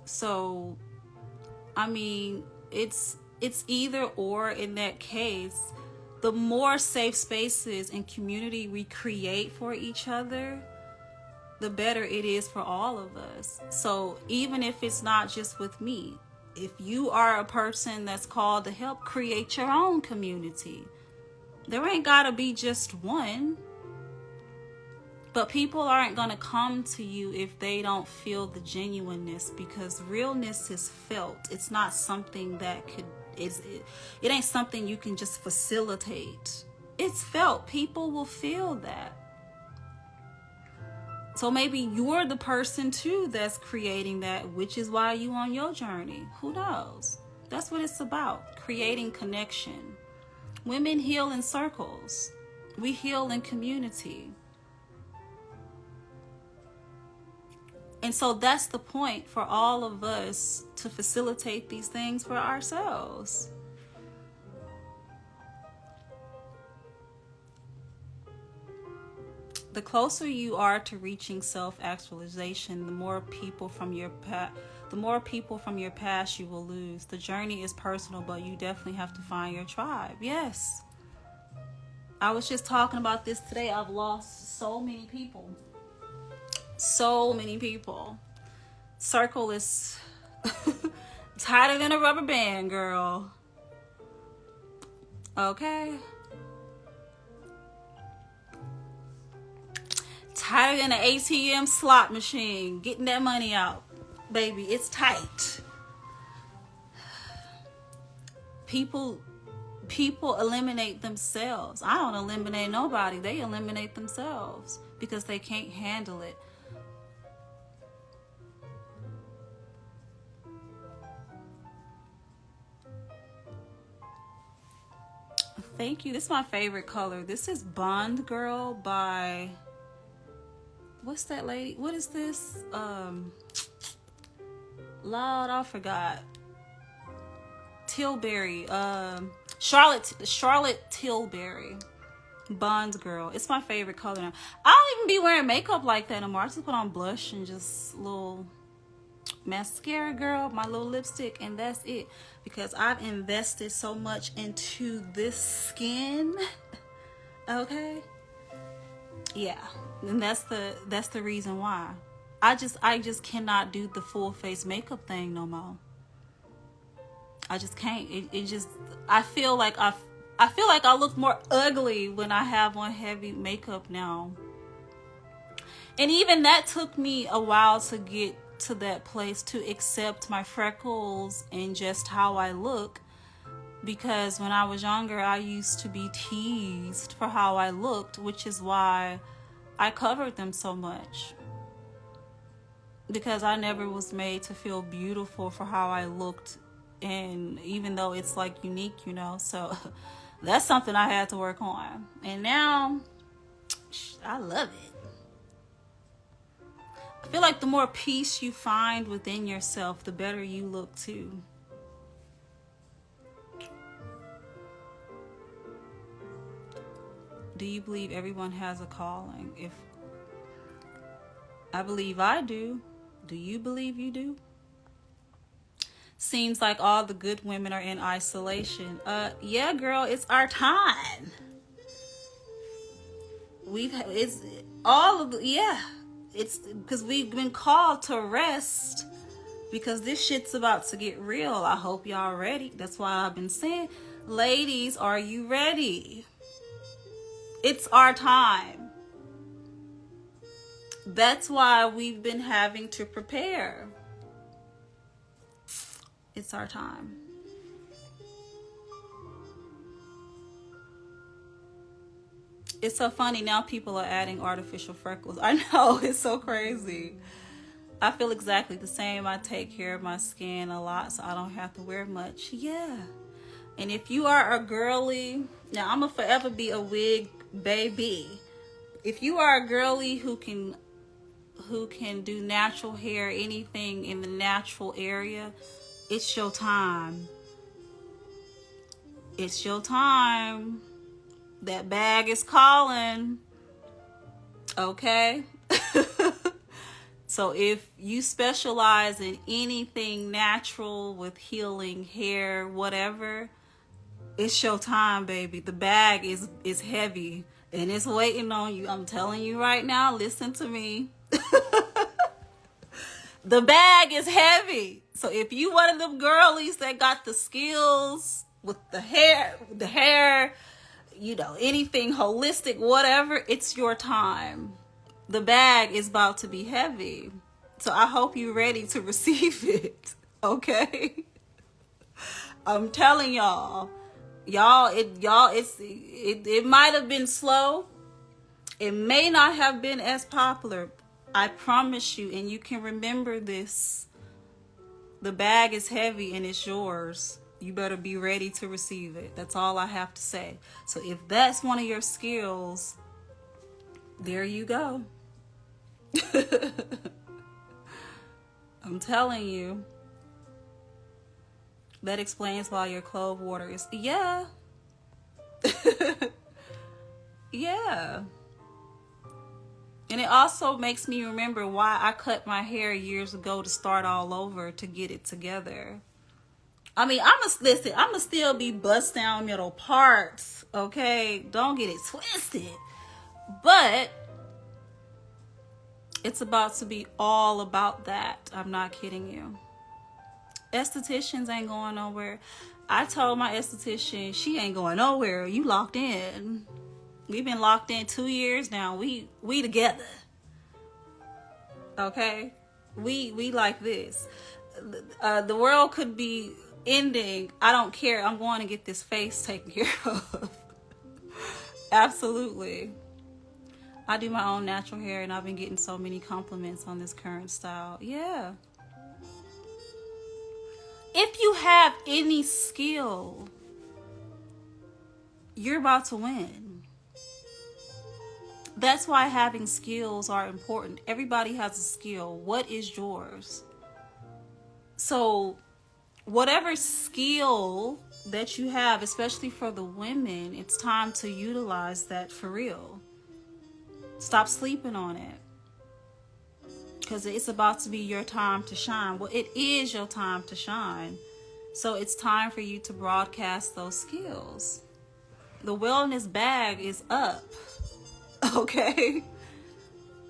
So, I mean, it's either or in that case. The more safe spaces and community we create for each other, the better it is for all of us. So even if it's not just with me, if you are a person that's called to help create your own community, there ain't gotta be just one. But people aren't gonna come to you if they don't feel the genuineness, because realness is felt. It's not something that it ain't something you can just facilitate. It's felt. People will feel that. So maybe you're the person too that's creating that, which is why you on your journey. Who knows? That's what it's about, creating connection. Women heal in circles. We heal in community. And so that's the point for all of us, to facilitate these things for ourselves. The closer you are to reaching self-actualization, the more people from your past you will lose. The journey is personal, but you definitely have to find your tribe. Yes. I was just talking about this today. I've lost so many people. So many people. Circle is tighter than a rubber band, girl. Okay? Tighter than an ATM slot machine. Getting that money out. Baby, it's tight. People eliminate themselves. I don't eliminate nobody. They eliminate themselves because they can't handle it. Thank you. This is my favorite color. This is Bond Girl by... What's that lady? What is this? Lord, I forgot. Tilbury. Charlotte Tilbury. Bond Girl. It's my favorite color now. I don't even be wearing makeup like that anymore. I just put on blush and just little mascara, girl, my little lipstick, and that's it. Because I've invested so much into this skin. Okay? Yeah. And that's the reason why. I just cannot do the full face makeup thing no more. I just can't. It just, I feel like I look more ugly when I have on heavy makeup now. And even that took me a while to get to that place, to accept my freckles and just how I look. Because when I was younger, I used to be teased for how I looked, which is why I covered them so much. Because I never was made to feel beautiful for how I looked. And even though it's like unique, you know, so that's something I had to work on. And now I love it. I feel like the more peace you find within yourself, the better you look too. Do you believe everyone has a calling? I believe I do. Do you believe you do? Seems like all the good women are in isolation. Yeah, girl, it's our time. It's all of the, yeah. It's because we've been called to rest because this shit's about to get real. I hope y'all ready. That's why I've been saying, ladies, are you ready? It's our time. That's why we've been having to prepare. It's our time. It's so funny now people are adding artificial freckles. I know, it's so crazy. I feel exactly the same. I take care of my skin a lot so I don't have to wear much. Yeah. And if you are a girly, now I'm gonna forever be a wig baby. If you are a girly who can do natural hair, anything in the natural area, it's your time. It's your time. That bag is calling. Okay? So if you specialize in anything natural with healing hair, whatever, it's your time, baby. The bag is heavy and it's waiting on you. I'm telling you right now, listen to me. The bag is heavy. So if you one of them girlies that got the skills with the hair, you know, anything holistic, whatever, it's your time. The bag is about to be heavy. So I hope you're ready to receive it. Okay? I'm telling y'all. It might have been slow. It may not have been as popular. I promise you, and you can remember this. The bag is heavy and it's yours. You better be ready to receive it. That's all I have to say. So if that's one of your skills, there you go. I'm telling you. That explains why your clove water is... Yeah. Yeah. And it also makes me remember why I cut my hair years ago to start all over, to get it together. I mean, I'ma still be bust down middle parts, okay? Don't get it twisted. But it's about to be all about that. I'm not kidding you. Estheticians ain't going nowhere. I told my esthetician, she ain't going nowhere. You locked in. We've been locked in 2 years now. We together. Okay? We like this. The world could be ending. I don't care. I'm going to get this face taken care of. Absolutely. I do my own natural hair and I've been getting so many compliments on this current style. Yeah. If you have any skill, you're about to win. That's why having skills are important. Everybody has a skill. What is yours? So whatever skill that you have, especially for the women, it's time to utilize that for real. Stop sleeping on it. Because it's about to be your time to shine. Well, it is your time to shine. So it's time for you to broadcast those skills. The wellness bag is up. Okay?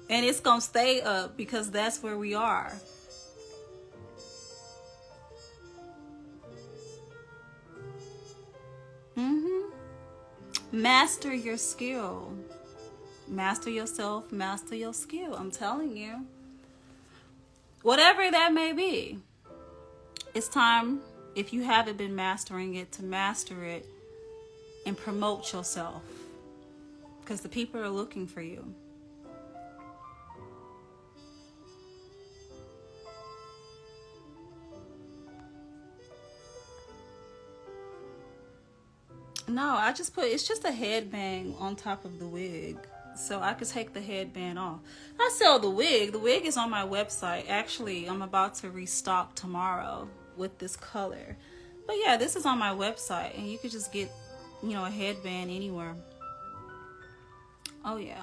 And it's going to stay up because that's where we are. Master your skill. Master yourself, master your skill. I'm telling you. Whatever that may be. It's time, if you haven't been mastering it, to master it and promote yourself. Because the people are looking for you. No, I just put, it's just a headband on top of the wig. So I could take the headband off. I sell the wig. The wig is on my website. Actually, I'm about to restock tomorrow with this color. But yeah, this is on my website. And you could just get, you know, a headband anywhere. Oh yeah.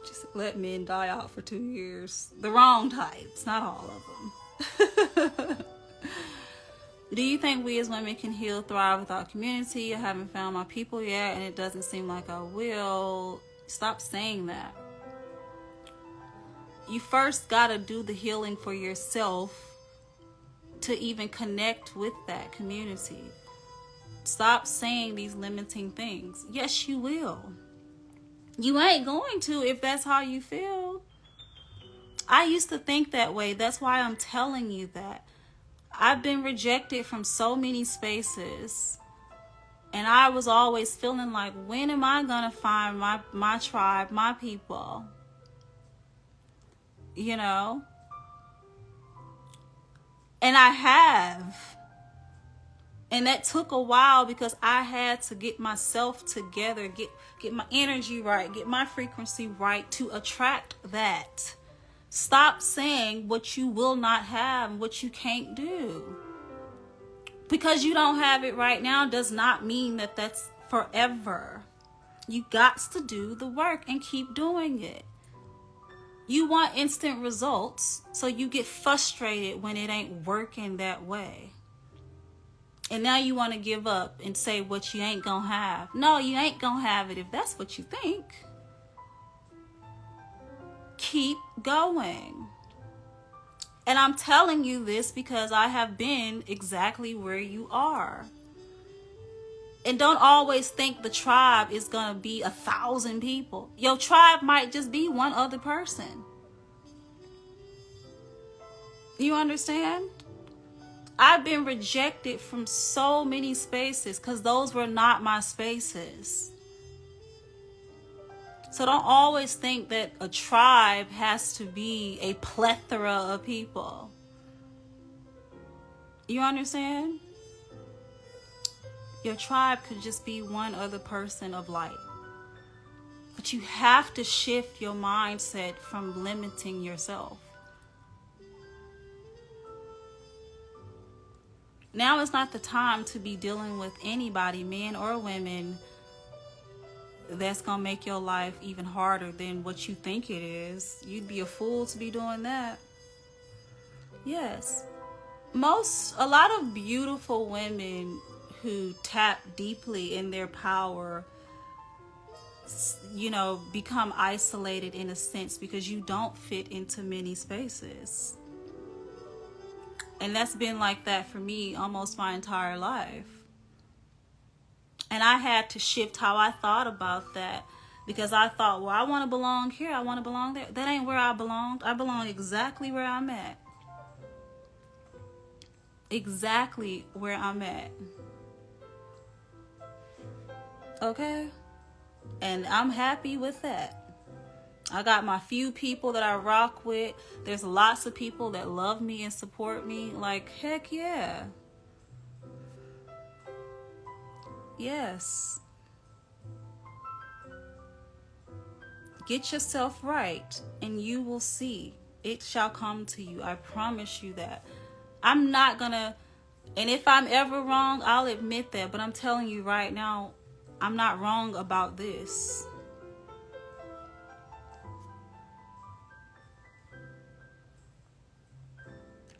Just let men die out for 2 years. The wrong types, not all of them. Do you think we as women can heal, thrive without community? I haven't found my people yet, and it doesn't seem like I will. Stop saying that. You first got to do the healing for yourself to even connect with that community. Stop saying these limiting things. Yes, you will. You ain't going to if that's how you feel. I used to think that way. That's why I'm telling you that. I've been rejected from so many spaces. And I was always feeling like, when am I going to find my tribe, my people? You know? And I have. And that took a while because I had to get myself together, get my energy right, get my frequency right to attract that. Stop saying what you will not have, what you can't do. Because you don't have it right now does not mean that that's forever. You got to do the work and keep doing it. You want instant results, so you get frustrated when it ain't working that way. And now you want to give up and say what you ain't gonna have. No, you ain't gonna have it if that's what you think. Keep going. And I'm telling you this because I have been exactly where you are. And don't always think the tribe is gonna be 1,000 people. Your tribe might just be one other person. You understand? I've been rejected from so many spaces because those were not my spaces. So don't always think that a tribe has to be a plethora of people. You understand? Your tribe could just be one other person of light. But you have to shift your mindset from limiting yourself. Now is not the time to be dealing with anybody, men or women, that's going to make your life even harder than what you think it is. You'd be a fool to be doing that. Yes. A lot of beautiful women who tap deeply in their power, you know, become isolated in a sense because you don't fit into many spaces. And that's been like that for me almost my entire life. And I had to shift how I thought about that because I thought, well, I want to belong here. I want to belong there. That ain't where I belong. I belong exactly where I'm at. Exactly where I'm at. Okay? And I'm happy with that. I got my few people that I rock with. There's lots of people that love me and support me. Like, heck yeah. Yes. Get yourself right and you will see. It shall come to you. I promise you that. I'm not gonna, and if I'm ever wrong, I'll admit that. But I'm telling you right now, I'm not wrong about this.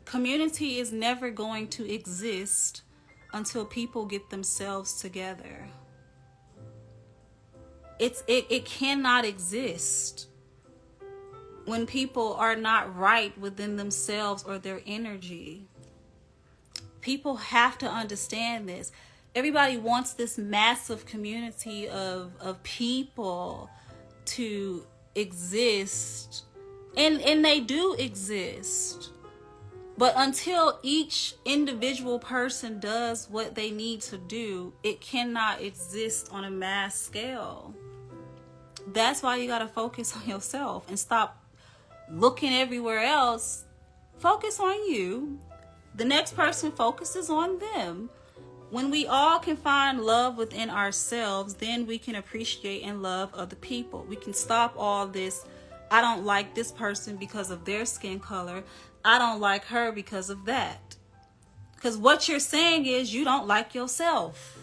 Community is never going to exist until people get themselves together. It cannot exist when people are not right within themselves or their energy. People have to understand this. Everybody wants this massive community of people to exist, and they do exist. But until each individual person does what they need to do, it cannot exist on a mass scale. That's why you got to focus on yourself and stop looking everywhere else. Focus on you. The next person focuses on them. When we all can find love within ourselves, then we can appreciate and love other people. We can stop all this. I don't like this person because of their skin color. I don't like her because of that. Because what you're saying is you don't like yourself.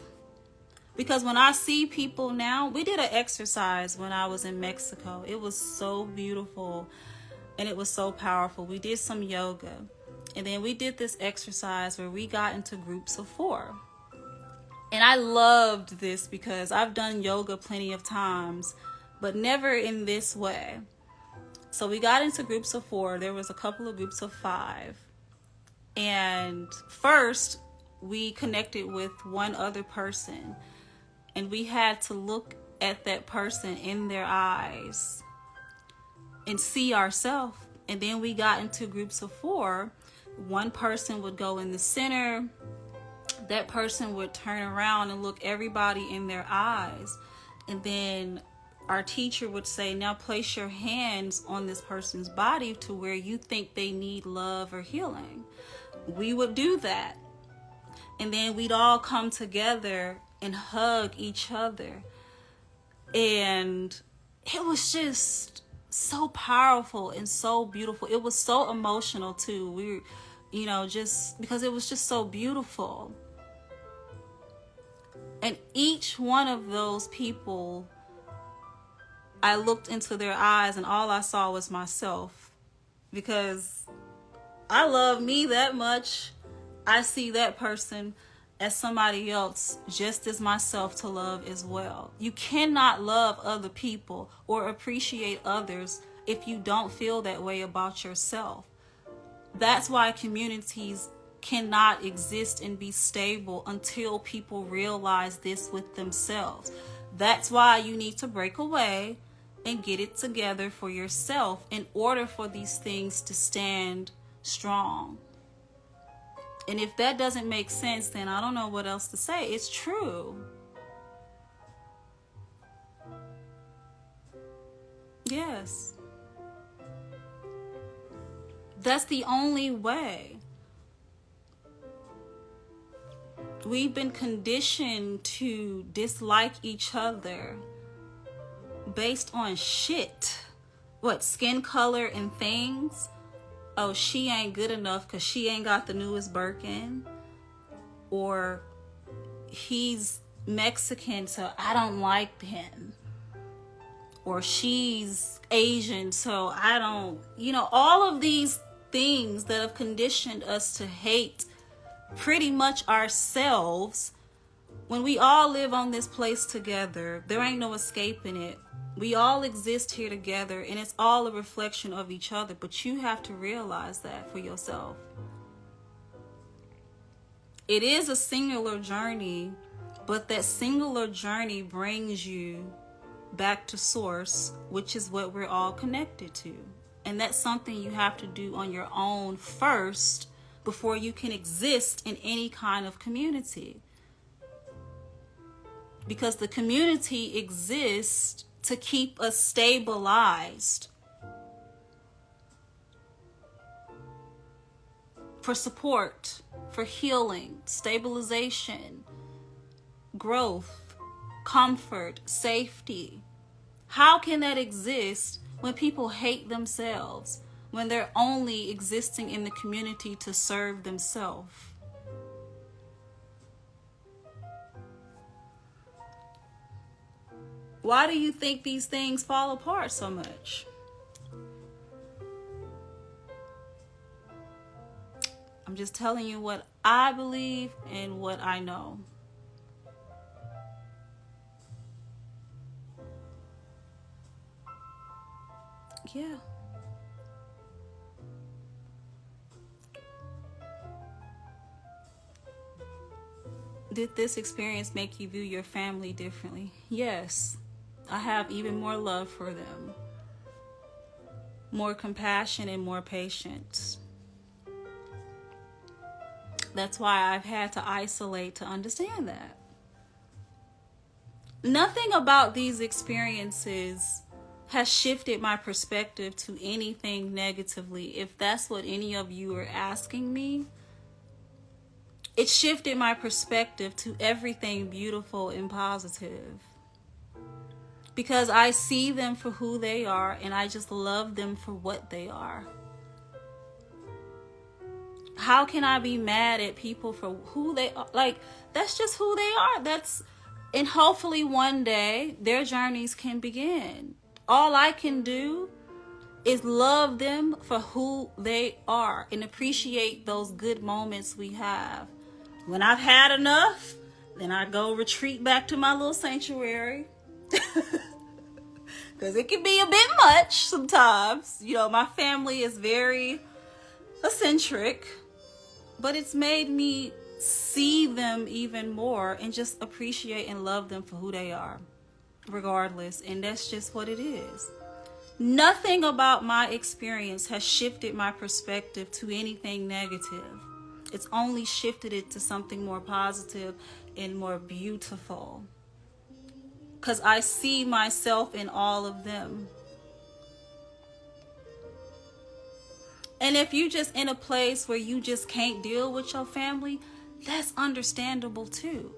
Because when I see people now, we did an exercise when I was in Mexico. It was so beautiful and it was so powerful. We did some yoga. And then we did this exercise where we got into groups of 4. And I loved this because I've done yoga plenty of times, but never in this way. So we got into groups of 4. There was a couple of groups of 5. And first, we connected with one other person. And we had to look at that person in their eyes and see ourselves. And then we got into groups of 4. One person would go in the center. That person would turn around and look everybody in their eyes. And then our teacher would say, now place your hands on this person's body to where you think they need love or healing. We would do that. And then we'd all come together and hug each other. And it was just so powerful and so beautiful. It was so emotional too. Just because it was just so beautiful. And each one of those people, I looked into their eyes and all I saw was myself. Because I love me that much. I see that person as somebody else just as myself to love as well. You cannot love other people or appreciate others if you don't feel that way about yourself. That's why communities cannot exist and be stable until people realize this with themselves. That's why you need to break away and get it together for yourself in order for these things to stand strong. And if that doesn't make sense, then I don't know what else to say. It's true. Yes. That's the only way. We've been conditioned to dislike each other based on shit. What, skin color and things? Oh, she ain't good enough because she ain't got the newest Birkin. Or he's Mexican, so I don't like him. Or she's Asian, so I don't, all of these things that have conditioned us to hate pretty much ourselves. When we all live on this place together, there ain't no escaping it. We all exist here together, and it's all a reflection of each other. But you have to realize that for yourself. It is a singular journey, but that singular journey brings you back to source, which is what we're all connected to. And that's something you have to do on your own first before you can exist in any kind of community. Because the community exists to keep us stabilized, for support, for healing, stabilization, growth, comfort, safety. How can that exist when people hate themselves, when they're only existing in the community to serve themselves? Why do you think these things fall apart so much? I'm just telling you what I believe and what I know. Yeah. Did this experience make you view your family differently? Yes. I have even more love for them, more compassion and more patience. That's why I've had to isolate to understand that. Nothing about these experiences has shifted my perspective to anything negatively. If that's what any of you are asking me, it shifted my perspective to everything beautiful and positive. Because I see them for who they are, and I just love them for what they are. How can I be mad at people for who they are? Like, that's just who they are. And hopefully one day their journeys can begin. All I can do is love them for who they are and appreciate those good moments we have. When I've had enough, then I go retreat back to my little sanctuary. Because it can be a bit much sometimes. You know, my family is very eccentric, but it's made me see them even more and just appreciate and love them for who they are, regardless. And that's just what it is. Nothing about my experience has shifted my perspective to anything negative. It's only shifted it to something more positive and more beautiful. Because I see myself in all of them. And if you're just in a place where you just can't deal with your family, that's understandable too.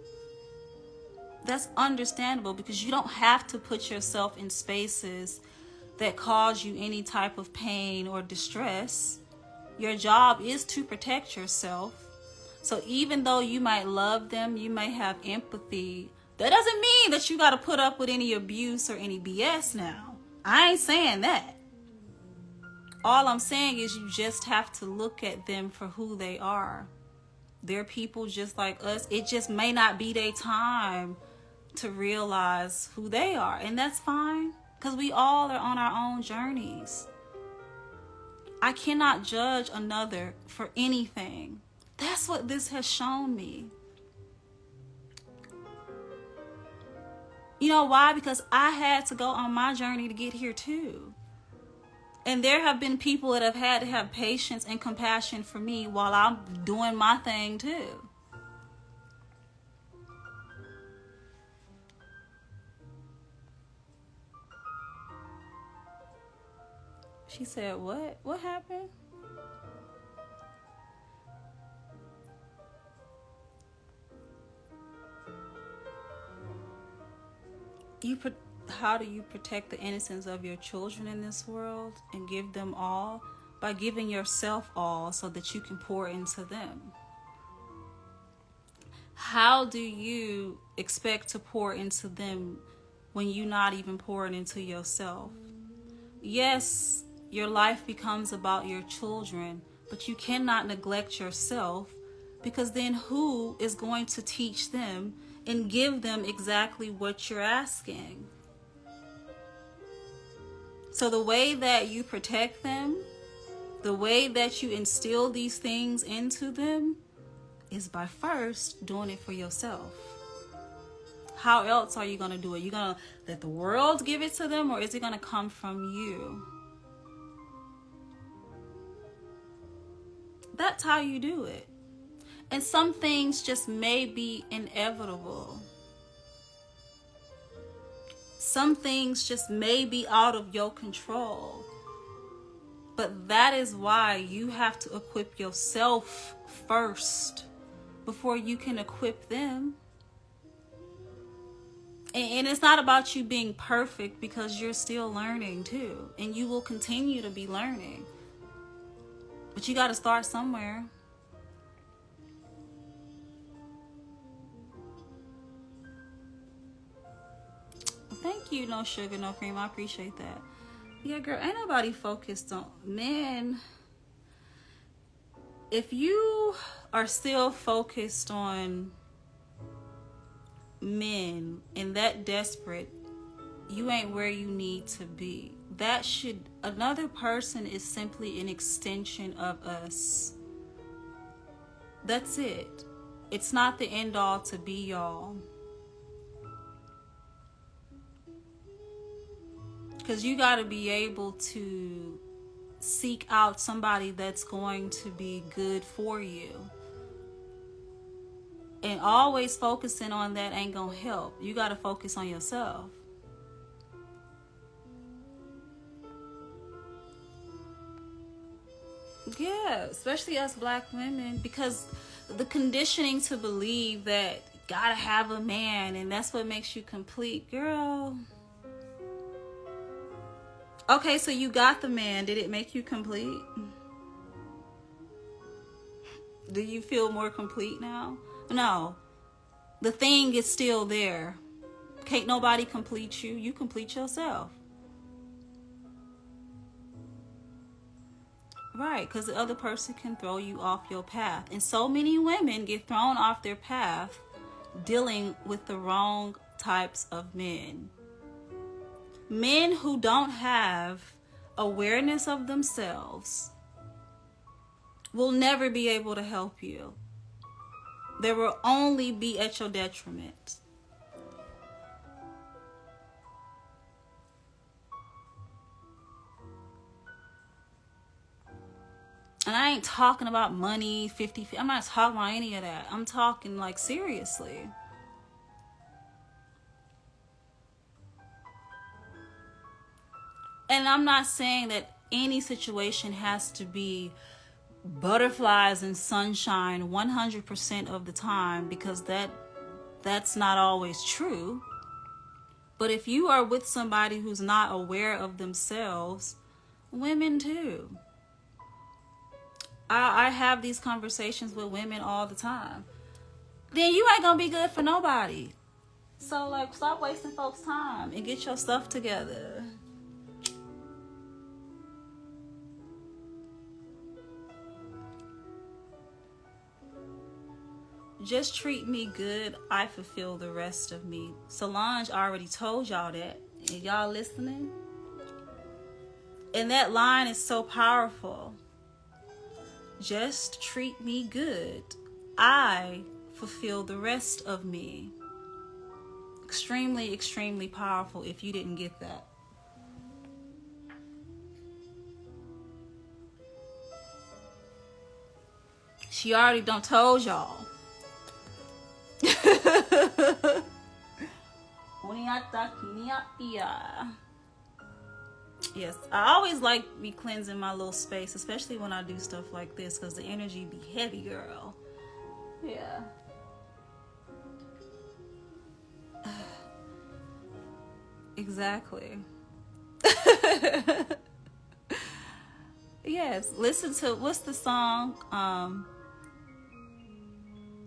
That's understandable, because you don't have to put yourself in spaces that cause you any type of pain or distress. Your job is to protect yourself. So even though you might love them, you may have empathy, that doesn't mean that you got to put up with any abuse or any BS now. I ain't saying that. All I'm saying is you just have to look at them for who they are. They're people just like us. It just may not be their time to realize who they are. And that's fine, because we all are on our own journeys. I cannot judge another for anything. That's what this has shown me. You know why? Because I had to go on my journey to get here too. And there have been people that have had to have patience and compassion for me while I'm doing my thing too. She said, what? What happened? How do you protect the innocence of your children in this world and give them all? By giving yourself all so that you can pour into them. How do you expect to pour into them when you're not even pouring into yourself? Yes, your life becomes about your children, but you cannot neglect yourself, because then who is going to teach them and give them exactly what you're asking? So the way that you protect them, the way that you instill these things into them, is by first doing it for yourself. How else are you going to do it? You're going to let the world give it to them, or is it going to come from you? That's how you do it. And some things just may be inevitable. Some things just may be out of your control. But that is why you have to equip yourself first before you can equip them. And it's not about you being perfect, because you're still learning too. And you will continue to be learning. But you got to start somewhere. Thank you, No Sugar, No Cream. I appreciate that. Yeah, girl, ain't nobody focused on men. If you are still focused on men and that desperate, you ain't where you need to be. Another person is simply an extension of us. That's it. It's not the end all to be all. Because you got to be able to seek out somebody that's going to be good for you. And always focusing on that ain't going to help. You got to focus on yourself. Yeah, especially us black women, because the conditioning to believe that you gotta have a man and that's what makes you complete. Girl. Okay, so you got the man. Did it make you complete? Do you feel more complete now? No. the thing is still there. Can't nobody complete you. You complete yourself. Right, because the other person can throw you off your path. And so many women get thrown off their path dealing with the wrong types of men. Men who don't have awareness of themselves will never be able to help you. They will only be at your detriment. And I ain't talking about money, 50. I'm not talking about any of that. I'm talking like seriously. And I'm not saying that any situation has to be butterflies and sunshine 100% of the time, because that's not always true. But if you are with somebody who's not aware of themselves, women too. I have these conversations with women all the time. Then you ain't gonna be good for nobody. So like, stop wasting folks' time and get your stuff together. Just treat me good, I fulfill the rest of me. Solange already told y'all that. And y'all listening? And that line is so powerful. Just treat me good, I fulfill the rest of me. Extremely, extremely powerful if you didn't get that. She already done told y'all. Yes, I always like be cleansing my little space, especially when I do stuff like this, because the energy be heavy, girl. Yeah. Exactly. Yes, listen to, what's the song?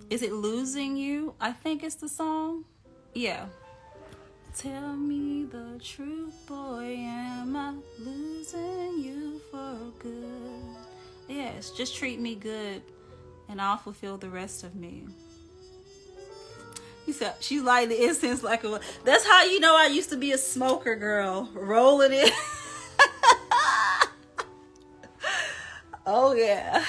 Is it Losing You? I think it's the song. Yeah. Tell me the truth, boy, am I losing you for good? Yes, just treat me good and I'll fulfill the rest of me. He said she light the incense like a... That's how you know I used to be a smoker, girl. Rolling it. Oh, yeah.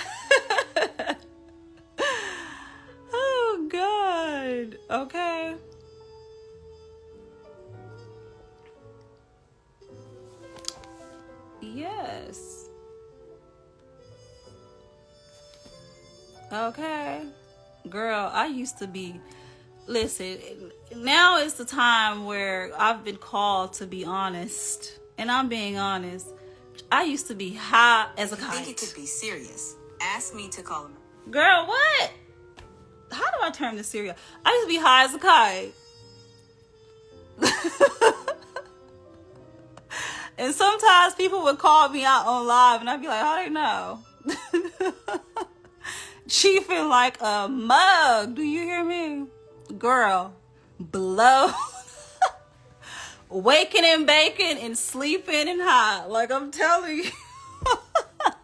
Oh, God. Okay. Yes. Okay. Girl, I used to be... Listen, now is the time where I've been called to be honest. And I'm being honest. I used to be high as a kite. I think it could be serious. Ask me to call him. Girl, what? How do I turn this serious? I used to be high as a kite. And sometimes people would call me out on live and I'd be like, how do they know? Chiefing like a mug. Do you hear me? Girl, blow. Waking and baking and sleeping and high. Like I'm telling you.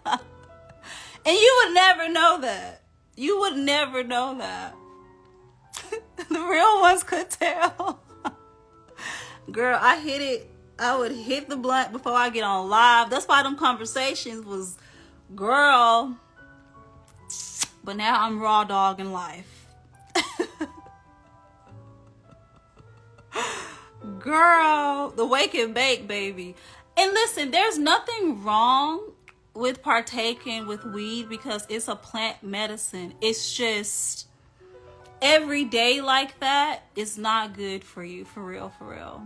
And you would never know that. You would never know that. The real ones could tell. Girl, I hit it. I would hit the blunt before I get on live. That's why them conversations was, girl. But now I'm raw dogging life. Girl, the wake and bake, baby. And listen, there's nothing wrong with partaking with weed because it's a plant medicine. It's just every day like that is not good for you, for real, for real.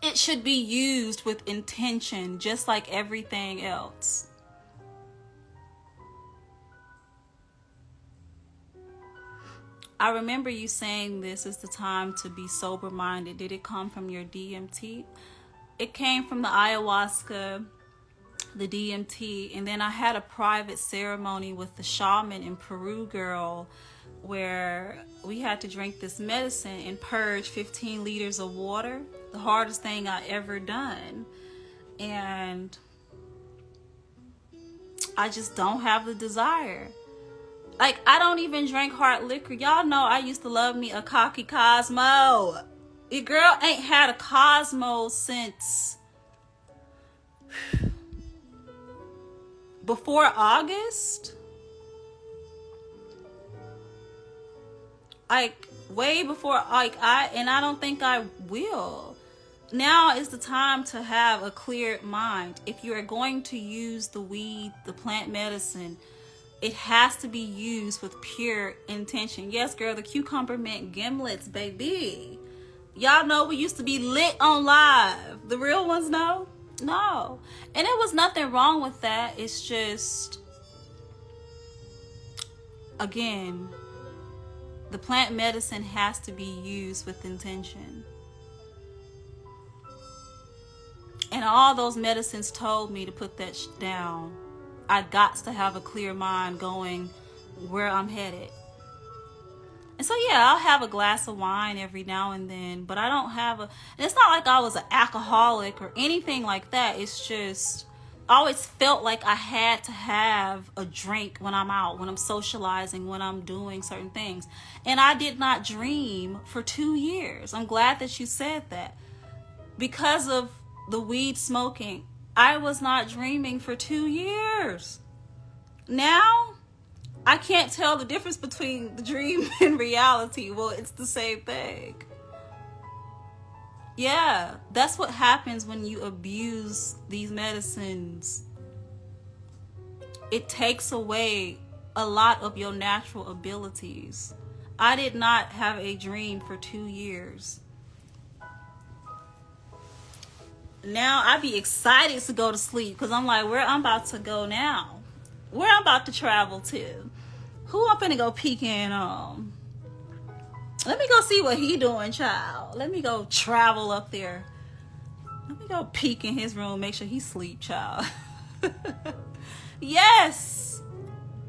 It should be used with intention, just like everything else. I remember you saying this is the time to be sober-minded. Did it come from your DMT? It came from the ayahuasca, the DMT, and then I had a private ceremony with the shaman in Peru, girl. where we had to drink this medicine and purge 15 liters of water. The hardest thing I ever done. And I just don't have the desire. Like, I don't even drink hard liquor. Y'all know I used to love me a cocky Cosmo. Your girl ain't had a Cosmo since before August. Like, way before, like, I don't think I will. Now is the time to have a clear mind. If you are going to use the weed, the plant medicine, it has to be used with pure intention. Yes, girl, the cucumber mint gimlets, baby. Y'all know we used to be lit on live. The real ones know? No. And there was nothing wrong with that. It's just, again, the plant medicine has to be used with intention. And all those medicines told me to put that down. I got to have a clear mind going where I'm headed. And so, yeah, I'll have a glass of wine every now and then, but I don't have and it's not like I was an alcoholic or anything like that. It's just, I always felt like I had to have a drink when I'm out, when I'm socializing, when I'm doing certain things. And I did not dream for 2 years. I'm glad that you said that. Because of the weed smoking, I was not dreaming for 2 years. Now, I can't tell the difference between the dream and reality. Well, it's the same thing. Yeah, that's what happens when you abuse these medicines. It takes away a lot of your natural abilities. I did not have a dream for 2 years. Now I be excited to go to sleep because I'm like, where I'm about to go now? Where I'm about to travel to? Who I'm finna go peeking on? Let me go see what he doing, child. Let me go travel up there. Let me go peek in his room, make sure he sleep, child. Yes.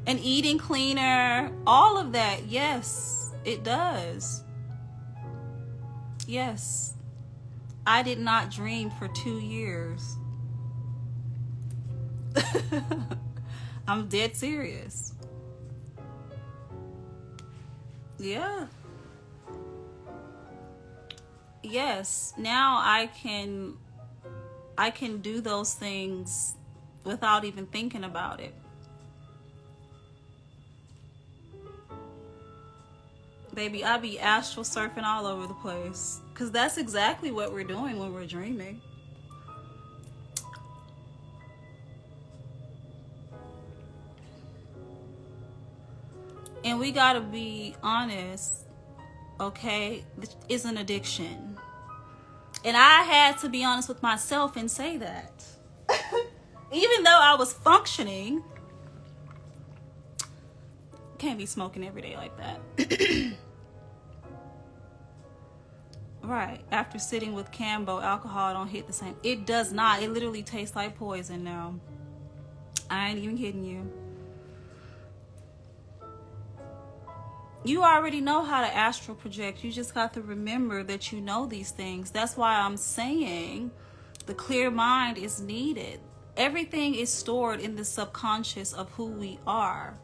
And eating cleaner, all of that. Yes, it does. Yes. I did not dream for 2 years. I'm dead serious. Yeah. Yes. Now I can do those things without even thinking about it. Baby, I be astral surfing all over the place. Because that's exactly what we're doing when we're dreaming. And we gotta be honest, okay? It's an addiction. And I had to be honest with myself and say that. Even though I was functioning, can't be smoking every day like that. Right. After sitting with Cambo, alcohol don't hit the same. It does not. It literally tastes like poison now. I ain't even kidding you. You already know how to astral project. You just got to remember that you know these things. That's why I'm saying the clear mind is needed. Everything is stored in the subconscious of who we are.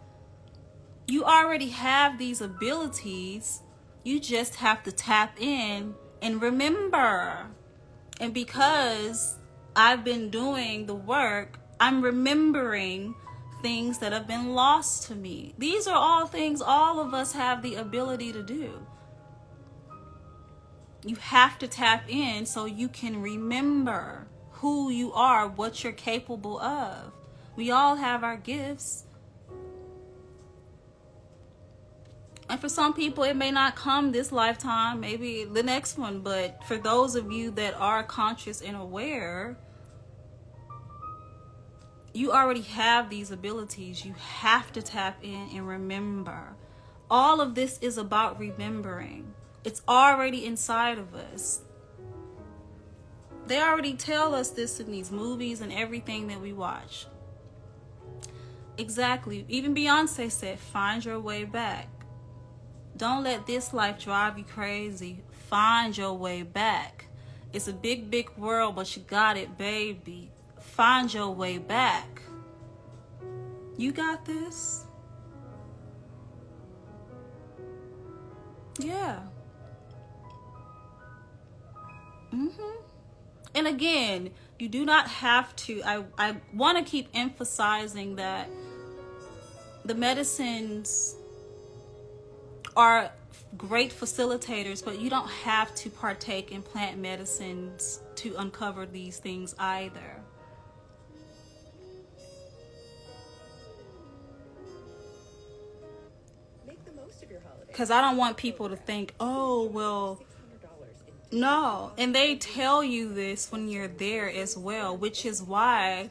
You already have these abilities. You just have to tap in and remember. And because I've been doing the work, I'm remembering things that have been lost to me. These are all things all of us have the ability to do. You have to tap in so you can remember who you are, what you're capable of. We all have our gifts. And for some people, it may not come this lifetime, maybe the next one. But for those of you that are conscious and aware, you already have these abilities. You have to tap in and remember. All of this is about remembering. It's already inside of us. They already tell us this in these movies and everything that we watch. Exactly. Even Beyonce said, find your way back. Don't let this life drive you crazy. Find your way back. It's a big, big world, but you got it, baby. Find your way back. You got this. Yeah. And again, you do not have to. I want to keep emphasizing that the medicines are great facilitators, but you don't have to partake in plant medicines to uncover these things either. Because I don't want people to think, oh, well, no. And they tell you this when you're there as well, which is why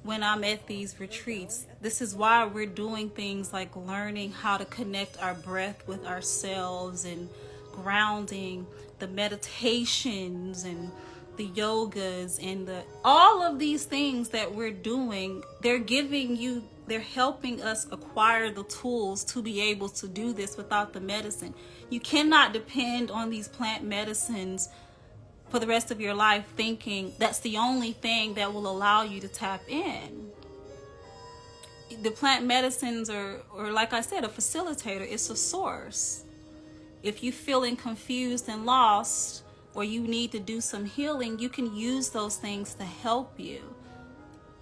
when I'm at these retreats, this is why we're doing things like learning how to connect our breath with ourselves and grounding, the meditations and the yogas and all of these things that we're doing. They're helping us acquire the tools to be able to do this without the medicine. You cannot depend on these plant medicines for the rest of your life thinking that's the only thing that will allow you to tap in. The plant medicines are, or like I said, a facilitator. It's a source. If you're feeling confused and lost, or you need to do some healing, you can use those things to help you.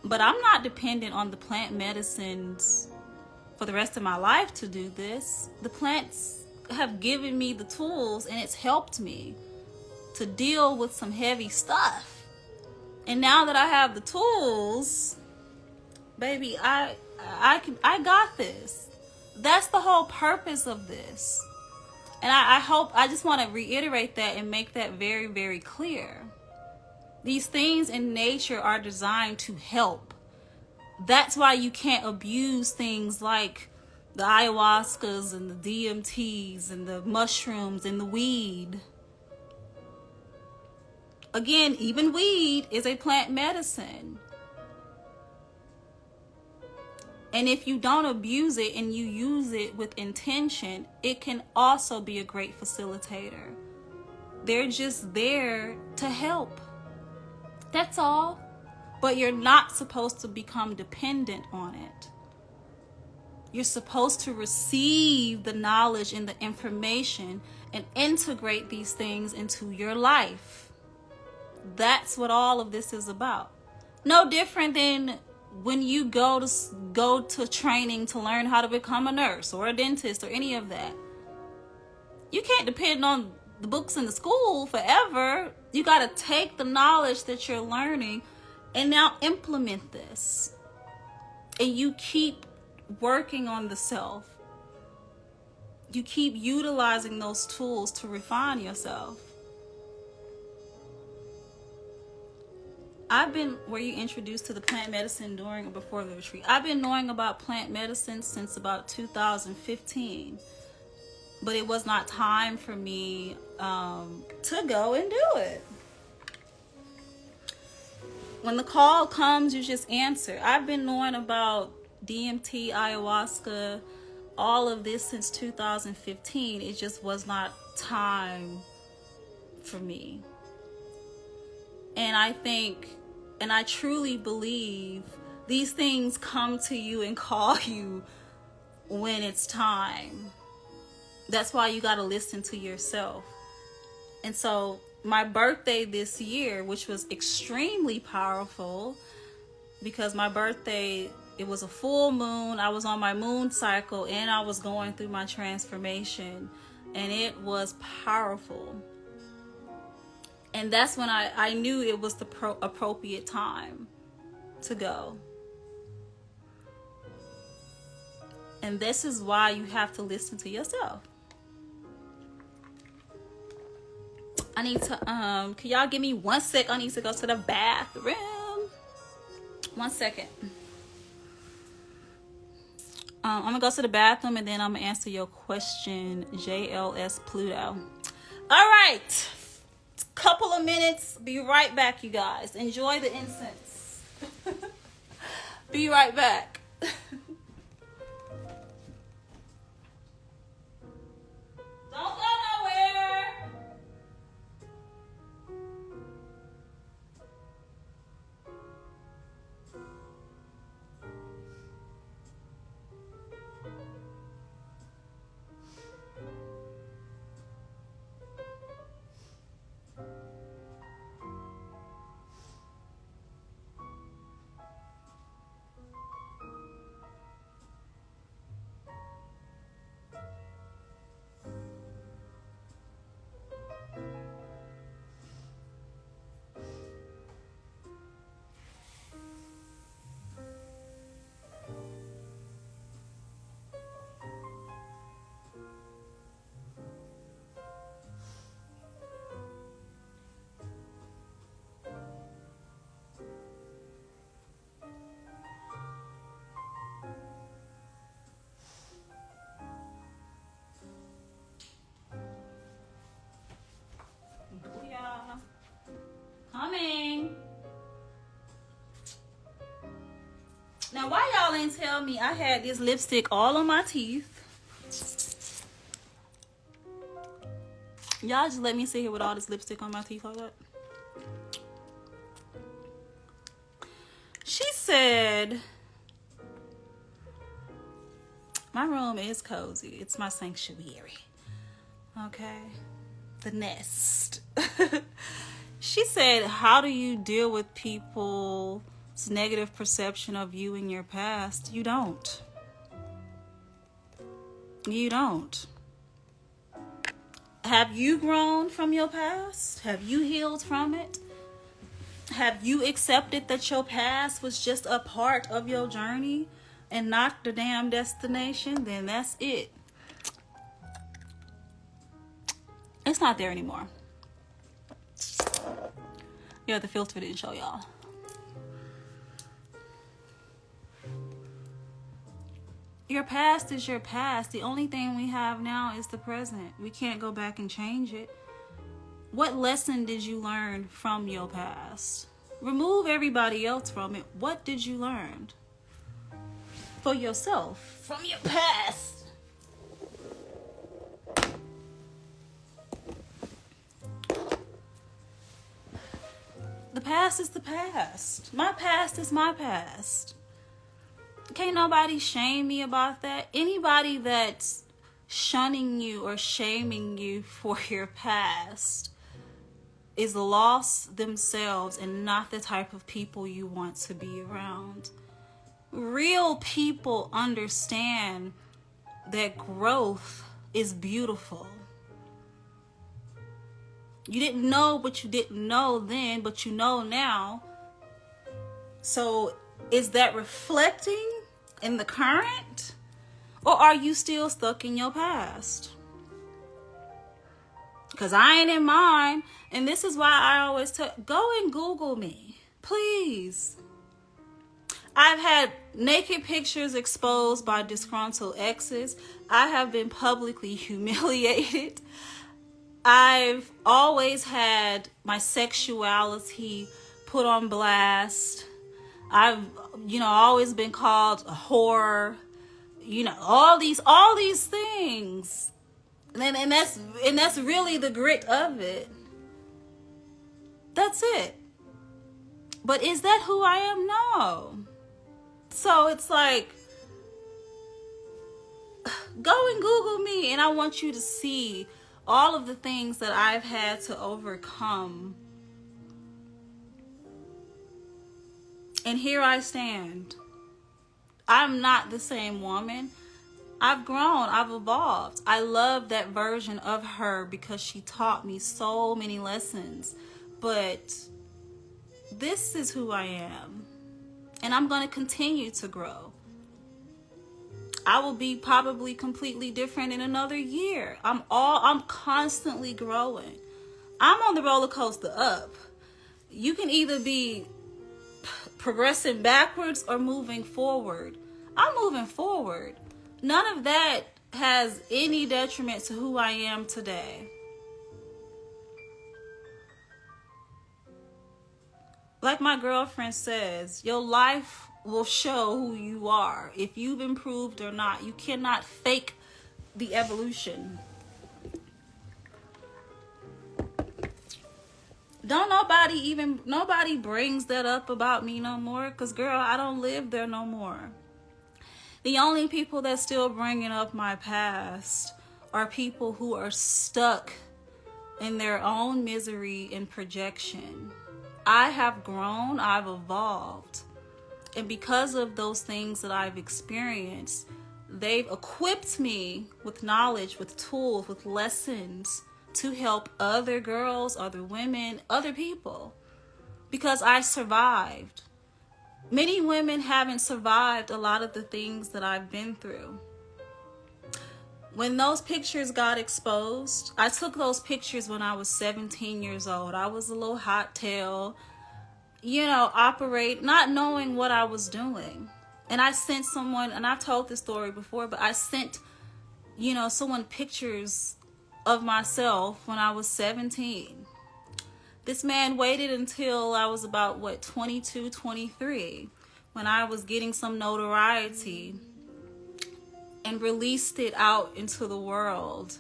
But I'm not dependent on the plant medicines for the rest of my life to do this. The plants have given me the tools, and it's helped me to deal with some heavy stuff. And now that I have the tools, baby, I got this. That's the whole purpose of this. And I just want to reiterate that and make that very, very clear. These things in nature are designed to help. That's why you can't abuse things like the ayahuascas and the DMTs and the mushrooms and the weed. Again, even weed is a plant medicine. And if you don't abuse it and you use it with intention, it can also be a great facilitator. They're just there to help. That's all. But you're not supposed to become dependent on it. You're supposed to receive the knowledge and the information and integrate these things into your life. That's what all of this is about. No different than when you go to training to learn how to become a nurse or a dentist or any of that. You can't depend on the books in the school forever. You got to take the knowledge that you're learning and now implement this. And you keep working on the self. You keep utilizing those tools to refine yourself. Were you introduced to the plant medicine during or before the retreat? I've been knowing about plant medicine since about 2015. But it was not time for me to go and do it. When the call comes, you just answer. I've been knowing about DMT, ayahuasca, all of this since 2015. It just was not time for me. And I think, and I truly believe, these things come to you and call you when it's time. That's why you got to listen to yourself. And so my birthday this year, which was extremely powerful, because my birthday, it was a full moon. I was on my moon cycle and I was going through my transformation, and it was powerful. And that's when I knew it was the appropriate time to go. And this is why you have to listen to yourself. I need to, can y'all give me 1 sec? I need to go to the bathroom. 1 second. I'm going to go to the bathroom and then I'm going to answer your question, JLS Pluto. All right. Couple of minutes. Be right back, you guys. Enjoy the incense. Be right back. Coming. Now, why y'all ain't tell me I had this lipstick all on my teeth? Y'all just let me sit here with all this lipstick on my teeth like that? She said, my room is cozy. It's my sanctuary. Okay? The nest. She said, how do you deal with people's negative perception of you in your past? You don't. You don't. Have you grown from your past? Have you healed from it? Have you accepted that your past was just a part of your journey and not the damn destination? Then that's it. It's not there anymore. Yeah, the filter didn't show y'all. Your past is your past. The only thing we have now is the present. We can't go back and change it. What lesson did you learn from your past? Remove everybody else from it. What did you learn for yourself from your past? The past is the past. My past is my past. Can't nobody shame me about that. Anybody that's shunning you or shaming you for your past is lost themselves and not the type of people you want to be around. Real people understand that growth is beautiful. You didn't know what you didn't know then, but you know now. So is that reflecting in the current? Or are you still stuck in your past? Because I ain't in mine. And this is why I always tell, go and Google me, please. I've had naked pictures exposed by disgruntled exes. I have been publicly humiliated. I've always had my sexuality put on blast. I've, always been called a whore. All these things. And that's really the grit of it. That's it. But is that who I am? No. So it's like, go and Google me, and I want you to see all of the things that I've had to overcome. And here I stand. I'm not the same woman. I've grown. I've evolved. I love that version of her because she taught me so many lessons. But this is who I am. And I'm going to continue to grow. I will be probably completely different in another year. I'm constantly growing. I'm on the roller coaster up. You can either be progressing backwards or moving forward. I'm moving forward. None of that has any detriment to who I am today. Like my girlfriend says, your life will show who you are. If you've improved or not, you cannot fake the evolution. Nobody brings that up about me no more. Because, girl, I don't live there no more. The only people that still bringing up my past are people who are stuck in their own misery and projection. I have grown. I've evolved. And because of those things that I've experienced, they've equipped me with knowledge, with tools, with lessons to help other girls, other women, other people. Because I survived. Many women haven't survived a lot of the things that I've been through. When those pictures got exposed, I took those pictures when I was 17 years old. I was a little hot tail, not knowing what I was doing. And I sent someone, and I've told this story before, but I sent, someone pictures of myself when I was 17. This man waited until I was about, 22, 23, when I was getting some notoriety, and released it out into the world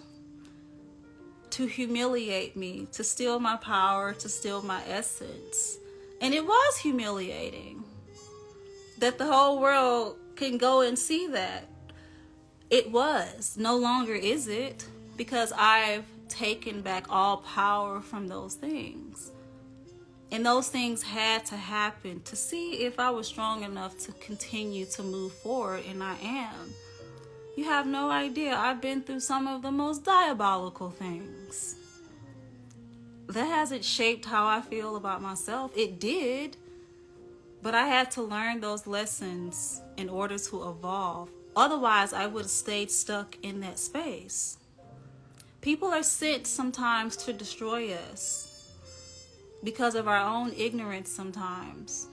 to humiliate me, to steal my power, to steal my essence. And it was humiliating that the whole world can go and see that. It was. No longer is it, because I've taken back all power from those things. And those things had to happen to see if I was strong enough to continue to move forward, and I am. You have no idea. I've been through some of the most diabolical things. That hasn't shaped how I feel about myself. It did. But I had to learn those lessons in order to evolve. Otherwise, I would have stayed stuck in that space. People are sent sometimes to destroy us because of our own ignorance sometimes.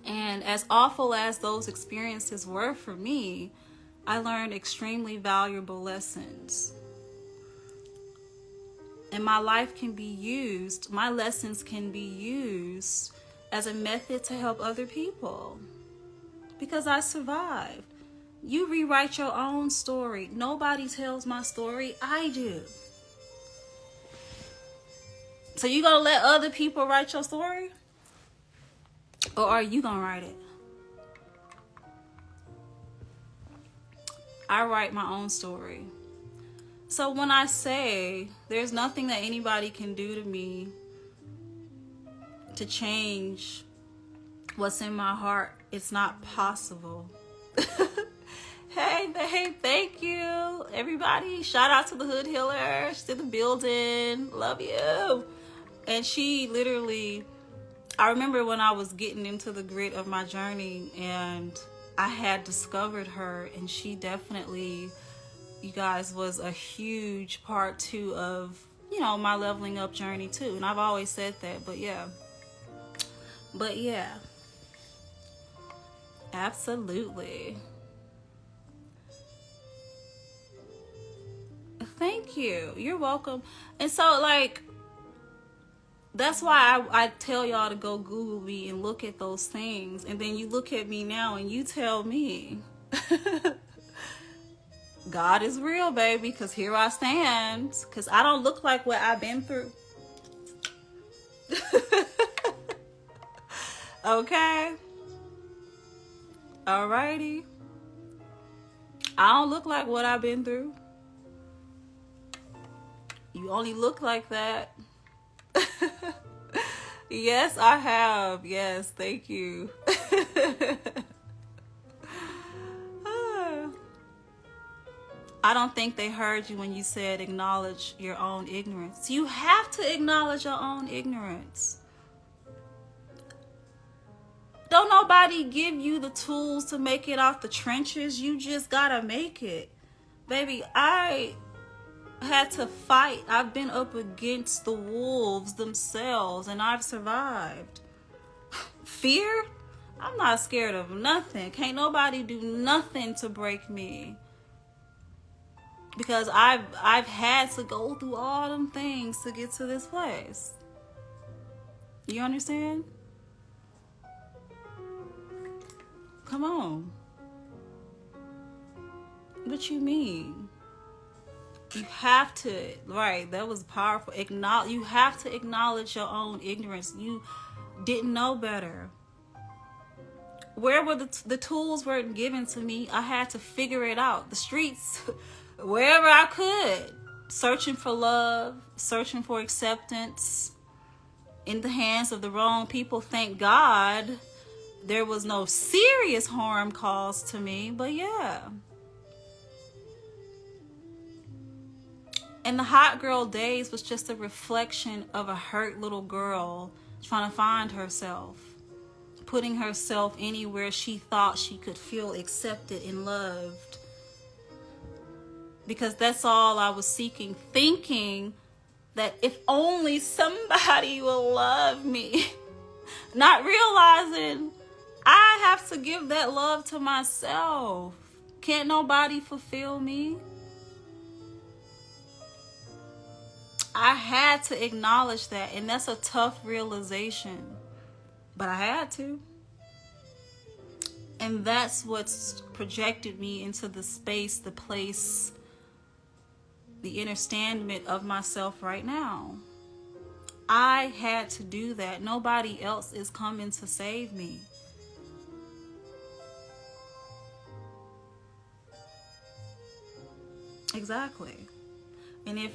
And as awful as those experiences were for me, I learned extremely valuable lessons. And my life can be used, my lessons can be used as a method to help other people. Because I survived. You rewrite your own story. Nobody tells my story. I do. So you gonna let other people write your story? Or are you gonna write it? I write my own story. So when I say there's nothing that anybody can do to me to change what's in my heart, it's not possible. Hey, thank you, everybody. Shout out to the Hood Healer. She's in the building. Love you. And she literally, I remember when I was getting into the grit of my journey and I had discovered her, and she definitely, you guys, was a huge part too of, my leveling up journey too. And I've always said that, but yeah. Absolutely. Thank you. You're welcome. And so, that's why I tell y'all to go Google me and look at those things. And then you look at me now and you tell me, God is real, baby, because here I stand. Because I don't look like what I've been through. Okay? Alrighty. I don't look like what I've been through. You only look like that. Yes, I have. Yes, thank you. I don't think they heard you when you said acknowledge your own ignorance. You have to acknowledge your own ignorance. Don't nobody give you the tools to make it out the trenches. You just gotta make it. Baby, I had to fight. I've been up against the wolves themselves, and I've survived. Fear? I'm not scared of nothing. Can't nobody do nothing to break me. Because I've had to go through all them things to get to this place. You understand? Come on. What you mean? You have to, right, that was powerful. You have to acknowledge your own ignorance. You didn't know better. Where were the tools weren't given to me? I had to figure it out. The streets, wherever I could. Searching for love, searching for acceptance in the hands of the wrong people. Thank God there was no serious harm caused to me, but yeah. And the hot girl days was just a reflection of a hurt little girl trying to find herself, putting herself anywhere she thought she could feel accepted and loved. Because that's all I was seeking, thinking that if only somebody will love me, not realizing I have to give that love to myself. Can't nobody fulfill me. I had to acknowledge that, and that's a tough realization, but I had to. And that's what's projected me into the space, the place, the understanding of myself right now. I had to do that. Nobody else is coming to save me. Exactly. And if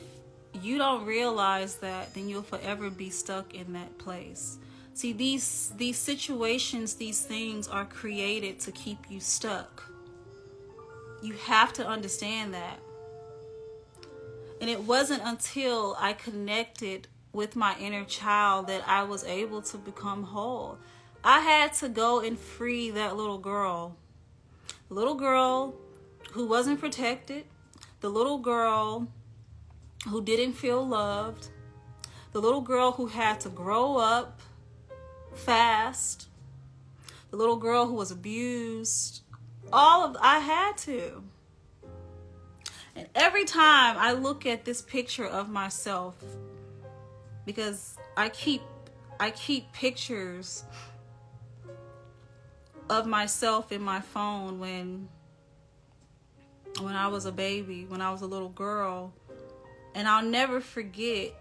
you don't realize that, then you'll forever be stuck in that place. See, these situations, these things are created to keep you stuck. You have to understand that. And it wasn't until I connected with my inner child that I was able to become whole. I had to go and free that little girl. The little girl who wasn't protected. The little girl who didn't feel loved. The little girl who had to grow up fast. The little girl who was abused. I had to. And every time I look at this picture of myself, because I keep pictures of myself in my phone when I was a baby, when I was a little girl, and I'll never forget.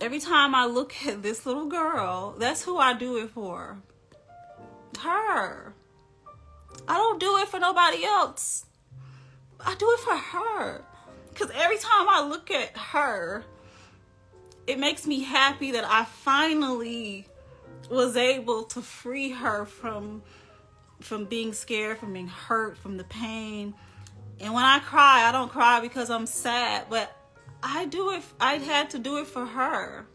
Every time I look at this little girl, that's who I do it for. Her. I don't do it for nobody else. I do it for her. Because every time I look at her, it makes me happy that I finally was able to free her from being scared, from being hurt, from the pain. And when I cry, I don't cry because I'm sad, but I do it. I had to do it for her.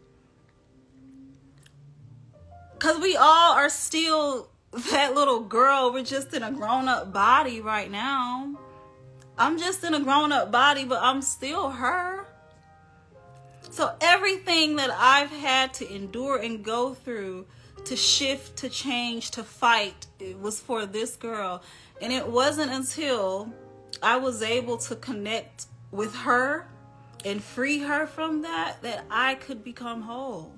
Because we all are still that little girl. We're just in a grown-up body right now. I'm just in a grown-up body, but I'm still her. So everything that I've had to endure and go through, to shift, to change, to fight, it was for this girl. And it wasn't until I was able to connect with her and free her from that I could become whole.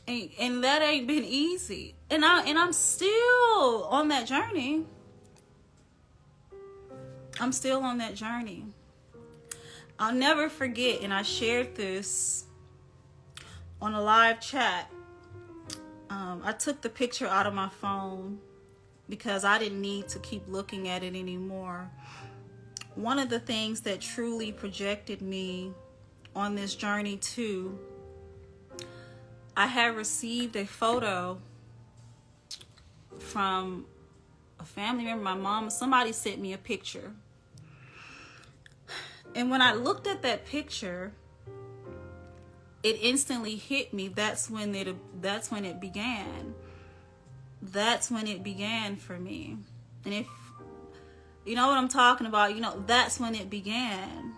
And that ain't been easy. And I'm still on that journey. I'm still on that journey. I'll never forget, and I shared this on a live chat. I took the picture out of my phone because I didn't need to keep looking at it anymore. One of the things that truly projected me on this journey too, I had received a photo from a family member, my mom. Somebody sent me a picture. And when I looked at that picture, it instantly hit me. That's when it began. That's when it began for me. And if you know what I'm talking about, that's when it began.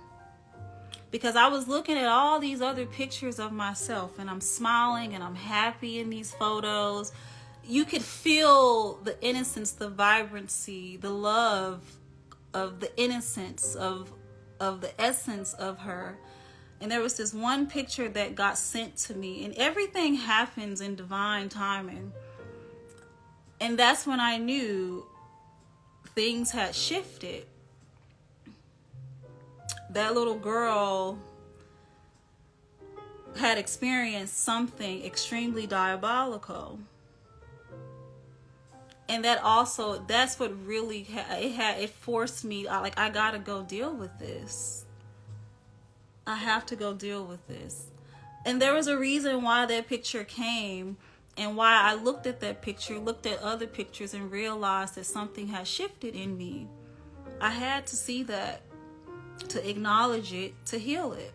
Because I was looking at all these other pictures of myself, and I'm smiling and I'm happy in these photos. You could feel the innocence, the vibrancy, the love of the innocence of the essence of her. And there was this one picture that got sent to me, and everything happens in divine timing. And that's when I knew things had shifted. That little girl had experienced something extremely diabolical. And that's what really it forced me, I gotta go deal with this. I have to go deal with this. And there was a reason why that picture came, and why I looked at that picture, looked at other pictures, and realized that something had shifted in me. I had to see that, to acknowledge it, to heal it.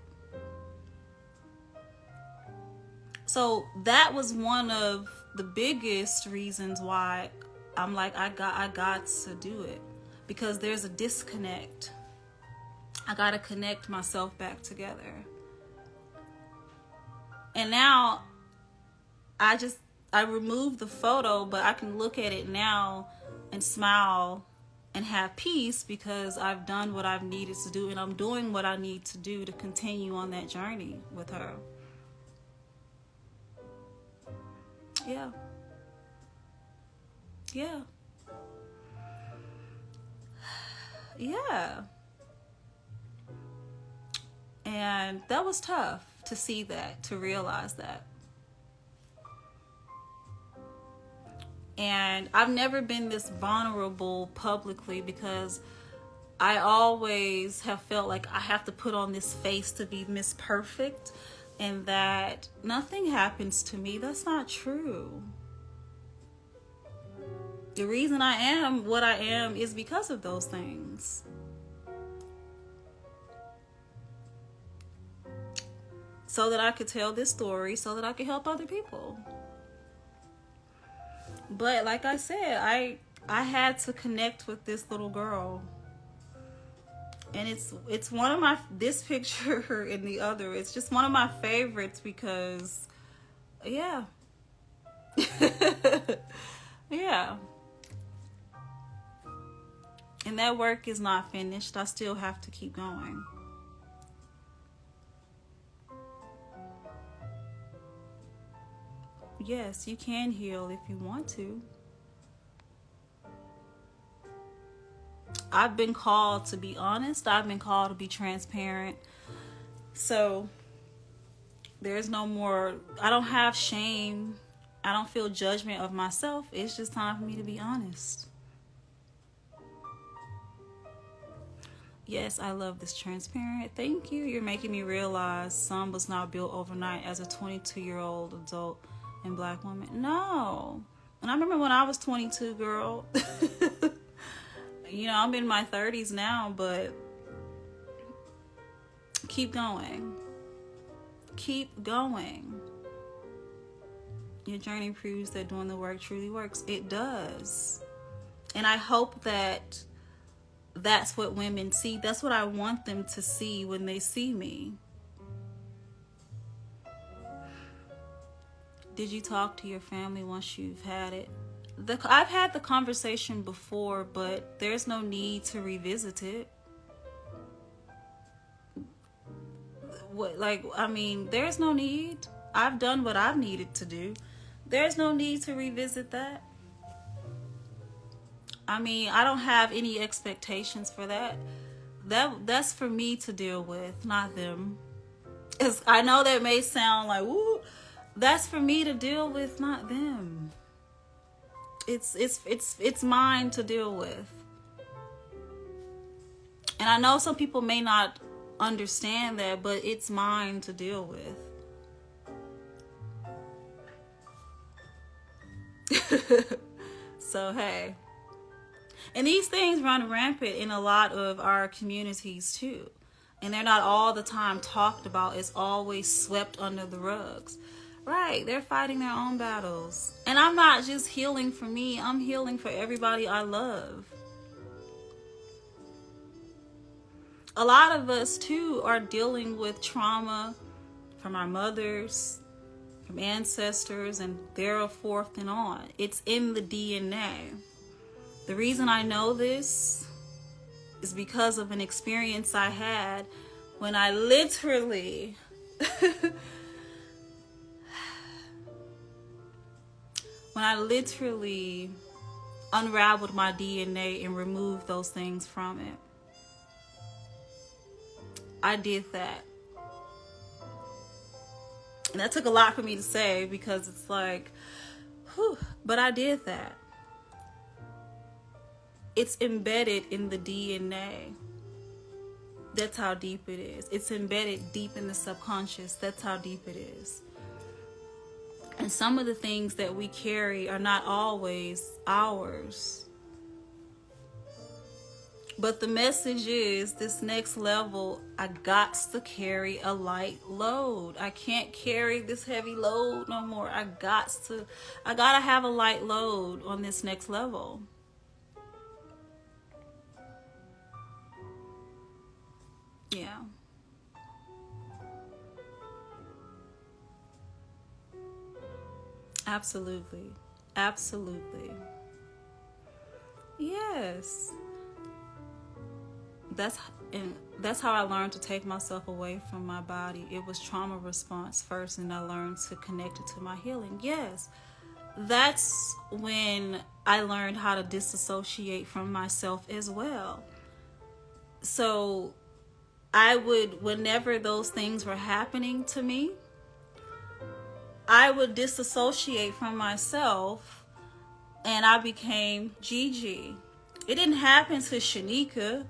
So that was one of the biggest reasons why I'm like, I got to do it, because there's a disconnect. I got to connect myself back together. And now I removed the photo, but I can look at it now and smile and have peace because I've done what I've needed to do, and I'm doing what I need to do to continue on that journey with her. Yeah. Yeah. Yeah. And that was tough to see that, to realize that. And I've never been this vulnerable publicly because I always have felt like I have to put on this face to be Miss Perfect, and that nothing happens to me. That's not true. The reason I am what I am is because of those things. So that I could tell this story, so that I could help other people. But like I said, I had to connect with this little girl. And it's one of my, this picture and the other, it's just one of my favorites because, yeah. Yeah. And that work is not finished. I still have to keep going. Yes, you can heal if you want to. I've been called to be honest. I've been called to be transparent. So there's no more, I don't have shame. I don't feel judgment of myself. It's just time for me to be honest. Yes, I love this transparent. Thank you. You're making me realize some was not built overnight as a 22-year-old adult and Black woman. No. And I remember when I was 22, girl. You know, I'm in my 30s now, but keep going. Keep going. Your journey proves that doing the work truly works. It does. And I hope that that's what women see. That's what I want them to see when they see me. Did you talk to your family once you've had it? I've had the conversation before, but there's no need to revisit it. There's no need. I've done what I've needed to do. There's no need to revisit that. I don't have any expectations for that. That's for me to deal with, not them. I know that may sound like, woo. That's for me to deal with, not them. It's mine to deal with. And I know some people may not understand that, but it's mine to deal with. So, hey. And these things run rampant in a lot of our communities too. And they're not all the time talked about. It's always swept under the rugs. Right, they're fighting their own battles. And I'm not just healing for me, I'm healing for everybody I love. A lot of us too are dealing with trauma from our mothers, from ancestors, and thereforth and on. It's in the DNA. The reason I know this is because of an experience I had when I literally unraveled my DNA and removed those things from it. I did that. And that took a lot for me to say because it's like, whew, but I did that. It's embedded in the DNA. That's how deep it is. It's embedded deep in the subconscious. That's how deep it is. And some of the things that we carry are not always ours. But the message is, this next level, I got to carry a light load. I can't carry this heavy load no more. I gotta have a light load on this next level. Yeah. Absolutely. Absolutely. Yes. that's and that's how I learned to take myself away from my body. It was trauma response first, and I learned to connect it to my healing. Yes, that's when I learned how to disassociate from myself as well. So I would, whenever those things were happening to me, I would disassociate from myself, and I became Gigi. It didn't happen to Sheneka.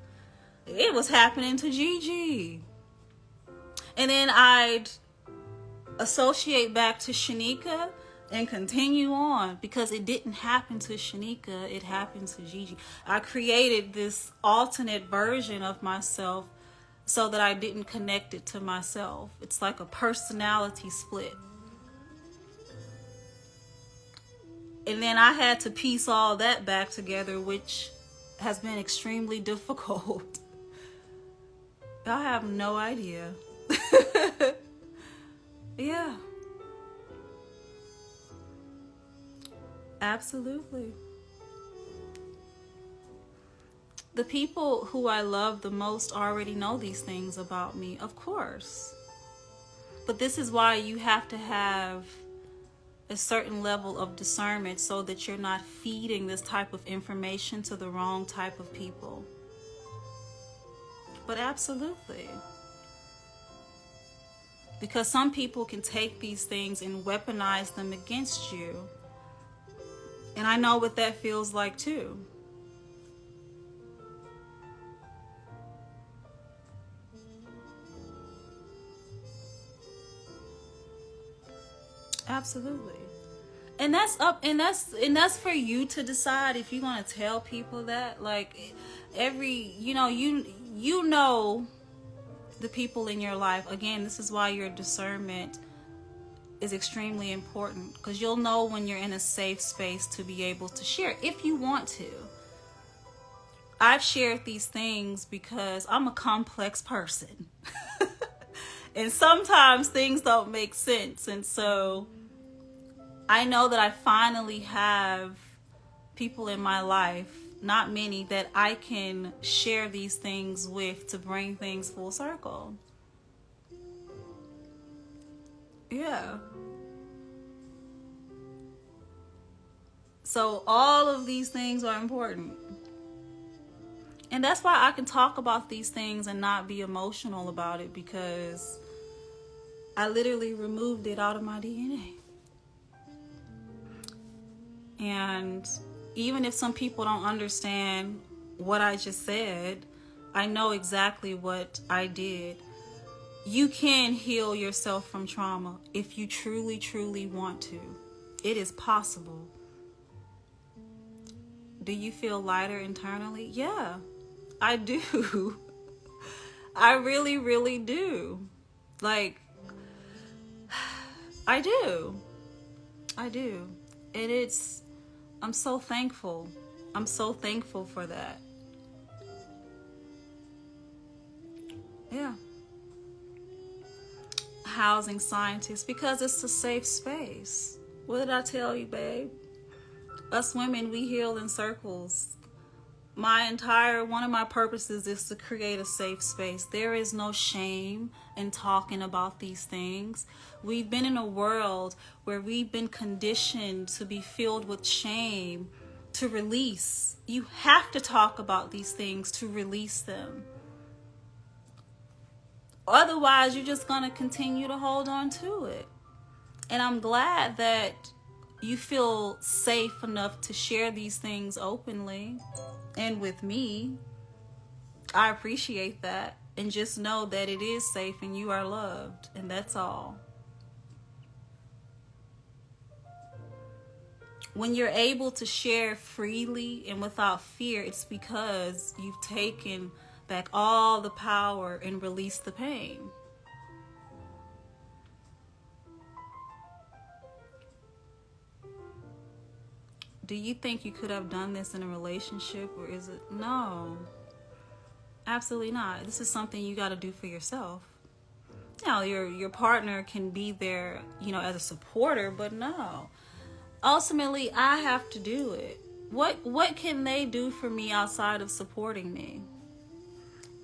It was happening to Gigi. And then I'd associate back to Sheneka and continue on, because it didn't happen to Sheneka, it happened to Gigi. I created this alternate version of myself so that I didn't connect it to myself. It's like a personality split. And then I had to piece all that back together, which has been extremely difficult. I have no idea. Yeah. Absolutely. The people who I love the most already know these things about me, of course. But this is why you have to have a certain level of discernment so that you're not feeding this type of information to the wrong type of people. But absolutely. Because some people can take these things and weaponize them against you. And I know what that feels like too. Absolutely. And that's up, and that's for you to decide if you're going to tell people that. Like, you know the people in your life. Again, this is why your discernment is extremely important, because you'll know when you're in a safe space to be able to share if you want to. I've shared these things because I'm a complex person. And sometimes things don't make sense. And so I know that I finally have people in my life, not many, that I can share these things with to bring things full circle. Yeah. So all of these things are important. And that's why I can talk about these things and not be emotional about it, because I literally removed it out of my DNA. And even if some people don't understand what I just said, I know exactly what I did. You can heal yourself from trauma if you truly, truly want to. It is possible. Do you feel lighter internally? Yeah, I do. I really, really do. Like, I do. And I'm so thankful. I'm so thankful for that. Yeah. Housing scientists, because it's a safe space. What did I tell you, babe? Us women, we heal in circles. One of my purposes is to create a safe space. There is no shame in talking about these things. We've been in a world where we've been conditioned to be filled with shame, to release. You have to talk about these things to release them. Otherwise, you're just going to continue to hold on to it. And I'm glad that you feel safe enough to share these things openly and with me. I appreciate that. And just know that it is safe and you are loved. And that's all. When you're able to share freely and without fear, it's because you've taken back all the power and released the pain. Do you think you could have done this in a relationship, or is it? No, absolutely not. This is something you got to do for yourself. Now, your partner can be there, as a supporter, but no. Ultimately, I have to do it. What can they do for me outside of supporting me?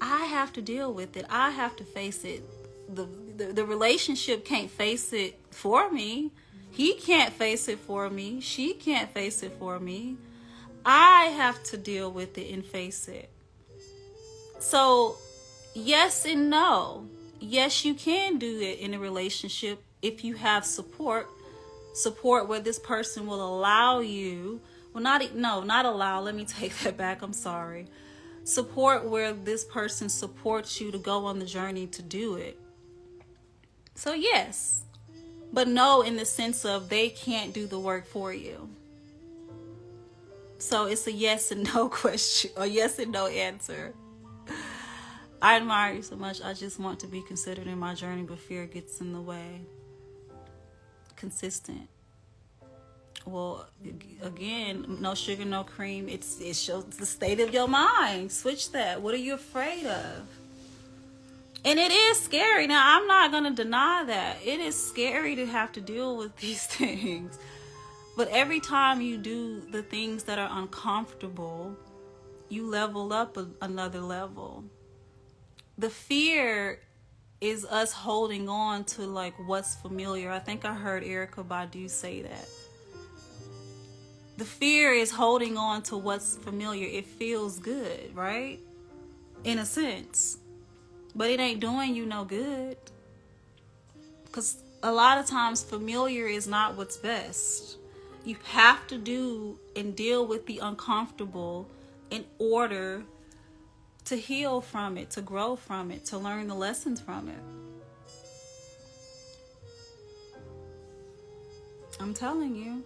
I have to deal with it. I have to face it. The relationship can't face it for me. He can't face it for me. She can't face it for me. I have to deal with it and face it. So, yes and no. Yes, you can do it in a relationship if you have support. Support where this person will allow you. Well, not allow. Let me take that back. I'm sorry. Support where this person supports you to go on the journey to do it. So, yes. But no in the sense of they can't do the work for you. So it's a yes and no question, or yes and no answer. I admire you so much. I just want to be considered in my journey, but fear gets in the way. Consistent. Well, again, no sugar, no cream. It shows the state of your mind. Switch that. What are you afraid of? And it is scary. Now, I'm not going to deny that. It is scary to have to deal with these things. But every time you do the things that are uncomfortable, you level up another level. The fear is us holding on to like what's familiar. I think I heard Erykah Badu say that. The fear is holding on to what's familiar. It feels good, right? In a sense. But it ain't doing you no good. Because a lot of times familiar is not what's best. You have to do and deal with the uncomfortable in order to heal from it, to grow from it, to learn the lessons from it. I'm telling you.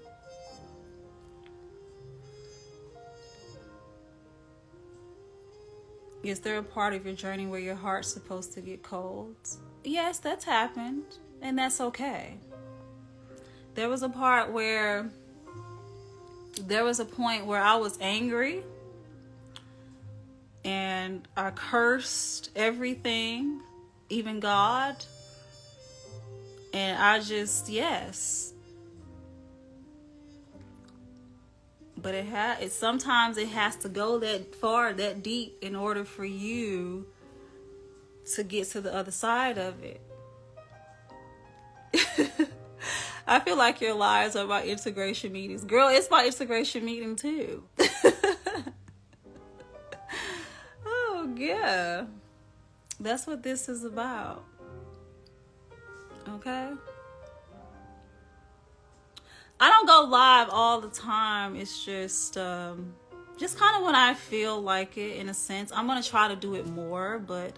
Is there a part of your journey where your heart's supposed to get cold? Yes, that's happened, and that's okay. There was a point where I was angry and I cursed everything, even God. And I just, yes. But sometimes it has to go that far, that deep in order for you to get to the other side of it. I feel like your lives are my integration meetings. Girl, it's my integration meeting too. Oh, yeah. That's what this is about. Okay? I don't go live all the time. It's just kind of when I feel like it, in a sense. I'm going to try to do it more, but,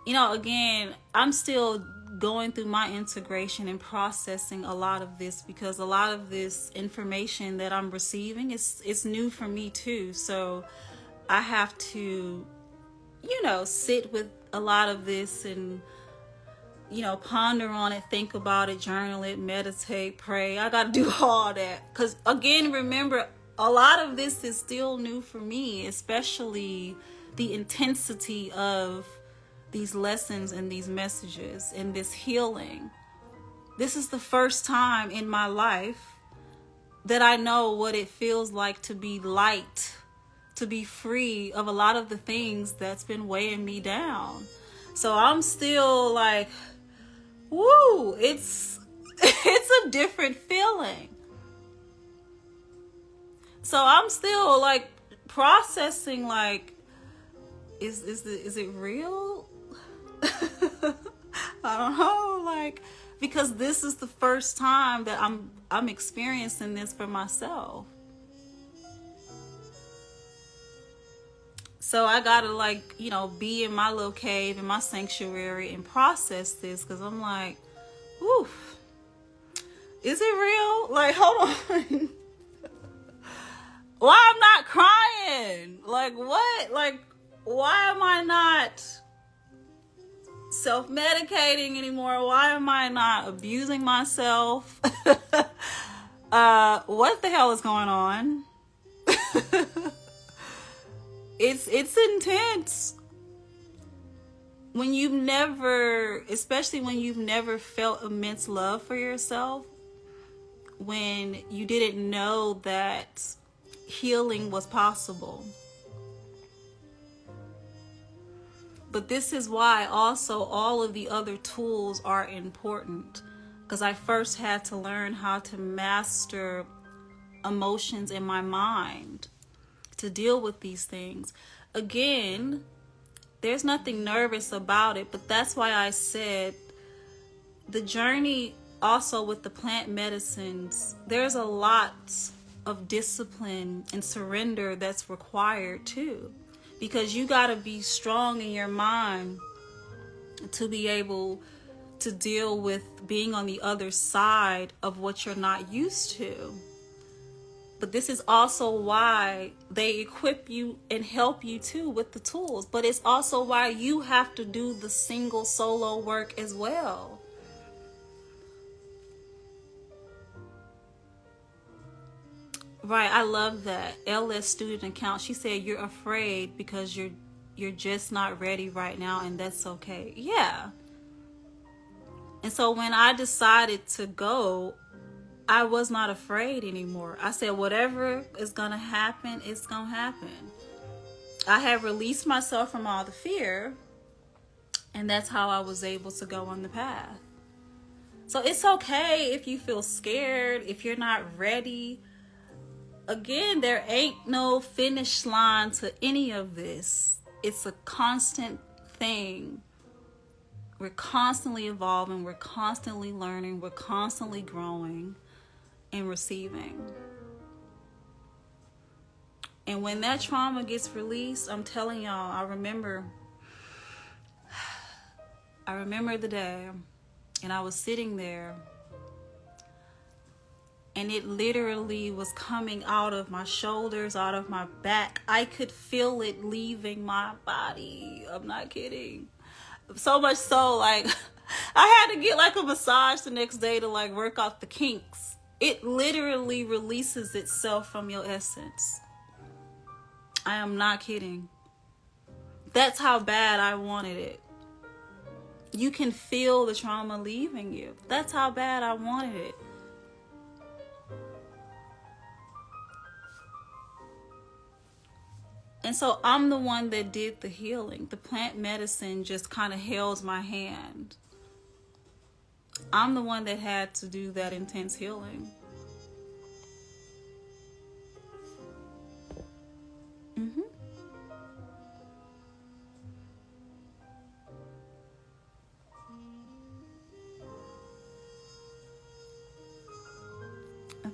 again, I'm still going through my integration and processing a lot of this, because a lot of this information that I'm receiving it's new for me too. So I have to, sit with a lot of this and, ponder on it, think about it, journal it, meditate, pray. I got to do all that. Because again, remember, a lot of this is still new for me, especially the intensity of these lessons and these messages and this healing. This is the first time in my life that I know what it feels like to be light, to be free of a lot of the things that's been weighing me down. So I'm still like, woo, it's a different feeling. So I'm still like processing, like, is it real? I don't know, like, because this is the first time that I'm experiencing this for myself. So I gotta be in my little cave, in my sanctuary, and process this, because I'm like, oof, is it real? Like, hold on. Why I'm not crying? Like, what? Like, why am I not self-medicating anymore? Why am I not abusing myself? What the hell is going on? It's intense when especially when you've never felt immense love for yourself, when you didn't know that healing was possible. But this is why also all of the other tools are important, because I first had to learn how to master emotions in my mind to deal with these things. Again, there's nothing nervous about it, but that's why I said the journey also with the plant medicines, there's a lot of discipline and surrender that's required too, because you got to be strong in your mind to be able to deal with being on the other side of what you're not used to. But this is also why they equip you and help you too with the tools. But it's also why you have to do the single solo work as well. Right, I love that. LS student account. She said you're afraid because you're just not ready right now, and that's okay. Yeah. And so when I decided to go, I was not afraid anymore. I said, whatever is going to happen, it's going to happen. I had released myself from all the fear, and that's how I was able to go on the path. So it's okay if you feel scared, if you're not ready. Again, there ain't no finish line to any of this. It's a constant thing. We're constantly evolving, we're constantly learning, we're constantly growing and receiving. And when that trauma gets released, I'm telling y'all, I remember the day, and I was sitting there, and it literally was coming out of my shoulders, out of my back. I could feel it leaving my body. I'm not kidding. So much so, like, I had to get like a massage the next day to like work out the kinks. It literally releases itself from your essence. I am not kidding. That's how bad I wanted it. You can feel the trauma leaving you. That's how bad I wanted it. And so I'm the one that did the healing. The plant medicine just kind of held my hand. I'm the one that had to do that intense healing.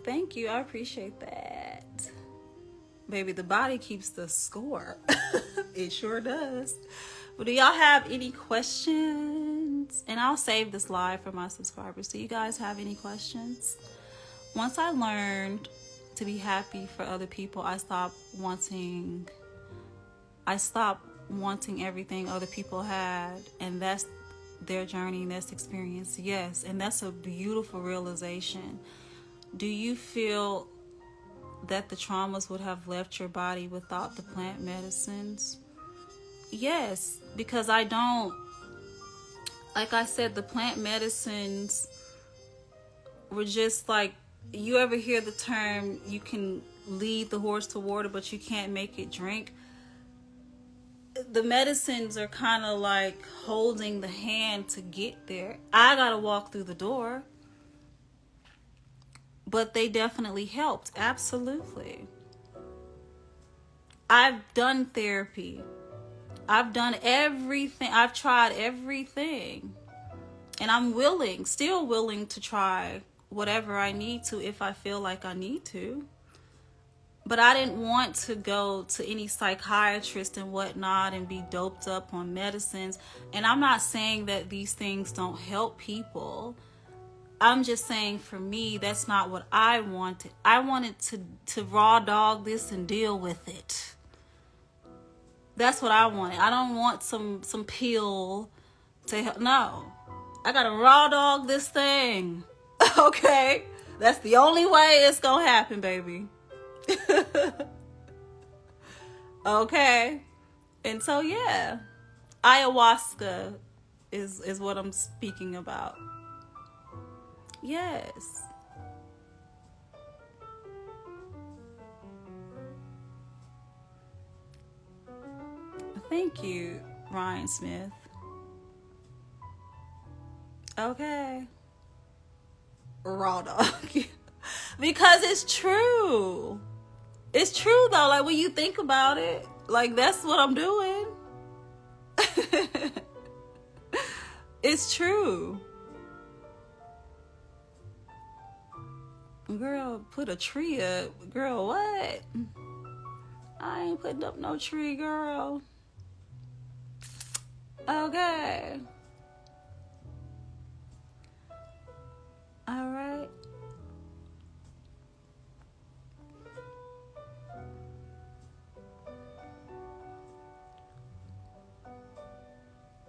Thank you. I appreciate that. Baby, the body keeps the score. It sure does. But do y'all have any questions? And I'll save this live for my subscribers. Do you guys have any questions? Once I learned to be happy for other people, I stopped wanting everything other people had. And that's their journey and that's experience. Yes. And that's a beautiful realization. Do you feel that the traumas would have left your body without the plant medicines? Yes, because I don't. Like I said, the plant medicines were just like, you ever hear the term, you can lead the horse to water, but you can't make it drink? The medicines are kind of like holding the hand to get there. I gotta walk through the door. But they definitely helped. Absolutely. I've done therapy. I've done everything. I've tried everything. And I'm still willing to try whatever I need to if I feel like I need to. But I didn't want to go to any psychiatrist and whatnot and be doped up on medicines. And I'm not saying that these things don't help people. I'm just saying, for me, that's not what I wanted. I wanted to raw dog this and deal with it. That's what I wanted. I don't want some pill to help. No. I gotta raw dog this thing. Okay? That's the only way it's gonna happen, baby. Okay? And so, yeah. Ayahuasca is what I'm speaking about. Yes. Thank you. Ryan Smith. Okay. Raw dog. Because it's true. It's true though. Like when you think about it, like that's what I'm doing. It's true. Girl, put a tree up. Girl, what? I ain't putting up no tree, girl. Okay. All right.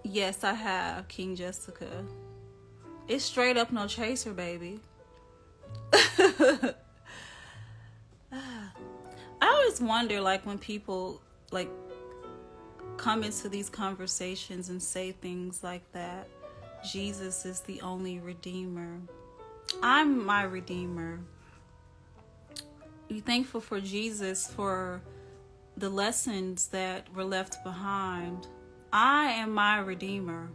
Yes, I have, King Jessica. It's straight up no chaser, baby. I always wonder, like, when people, like, come into these conversations and say things like that. Jesus is the only redeemer. I'm my redeemer. Be thankful for Jesus for the lessons that were left behind. I am my redeemer.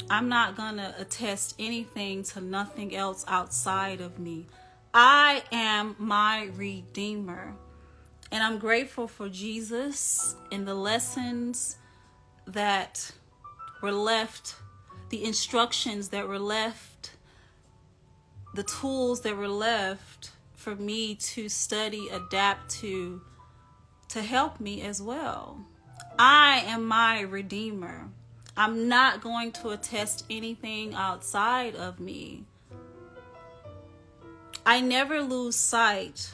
I'm not gonna attest anything to nothing else outside of me. I am my redeemer. And I'm grateful for Jesus and the lessons that were left, the instructions that were left, the tools that were left for me to study, adapt to help me as well. I am my redeemer. I'm not going to attest anything outside of me. I never lose sight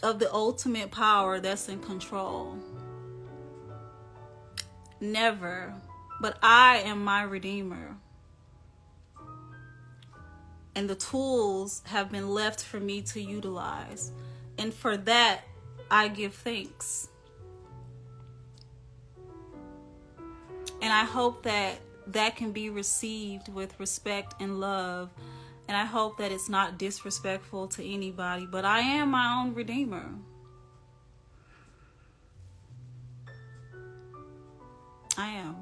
of the ultimate power that's in control. Never. But I am my redeemer. And the tools have been left for me to utilize. And for that, I give thanks. And I hope that that can be received with respect and love. And I hope that it's not disrespectful to anybody. But I am my own redeemer. I am.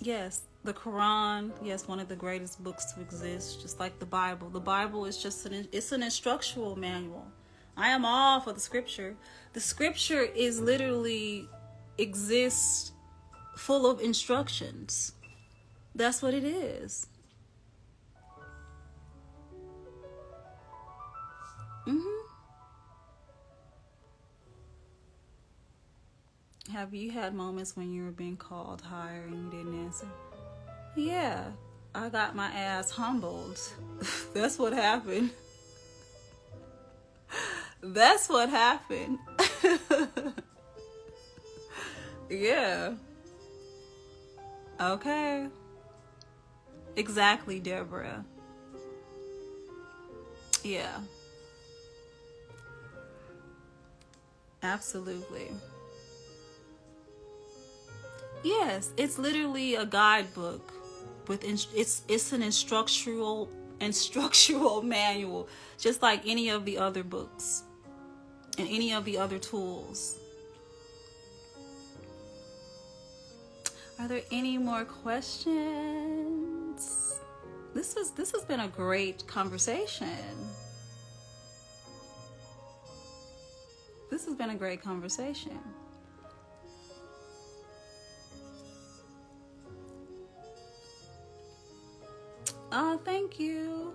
Yes, the Quran, yes, one of the greatest books to exist, just like the Bible. The Bible is just it's an instructional manual. I am all for the scripture. The scripture is literally exists full of instructions. That's what it is. Have you had moments when you were being called higher and you didn't answer? Yeah, I got my ass humbled. That's what happened. That's what happened. Yeah. Okay. Exactly, Deborah. Yeah. Absolutely. Yes, it's literally a guidebook with it's an instructional manual, just like any of the other books and any of the other tools. Are there any more questions? This has been a great conversation. This has been a great conversation. Oh, thank you.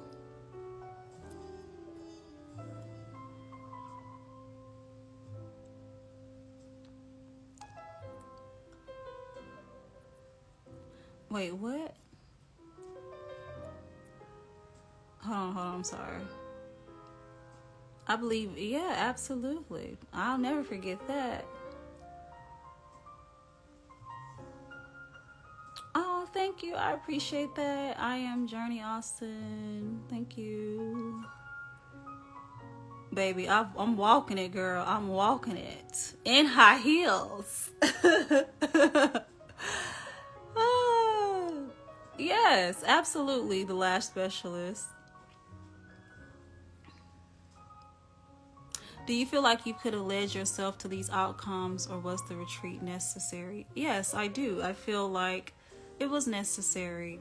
Wait, what? Hold on, I'm sorry. I believe, yeah, absolutely. I'll never forget that. Oh, thank you. I appreciate that. I am Journey Austin. Thank you. Baby, I'm walking it, girl. I'm walking it. In high heels. Yes, absolutely. The lash specialist. Do you feel like you could have led yourself to these outcomes, or was the retreat necessary? Yes, I do. I feel like it was necessary.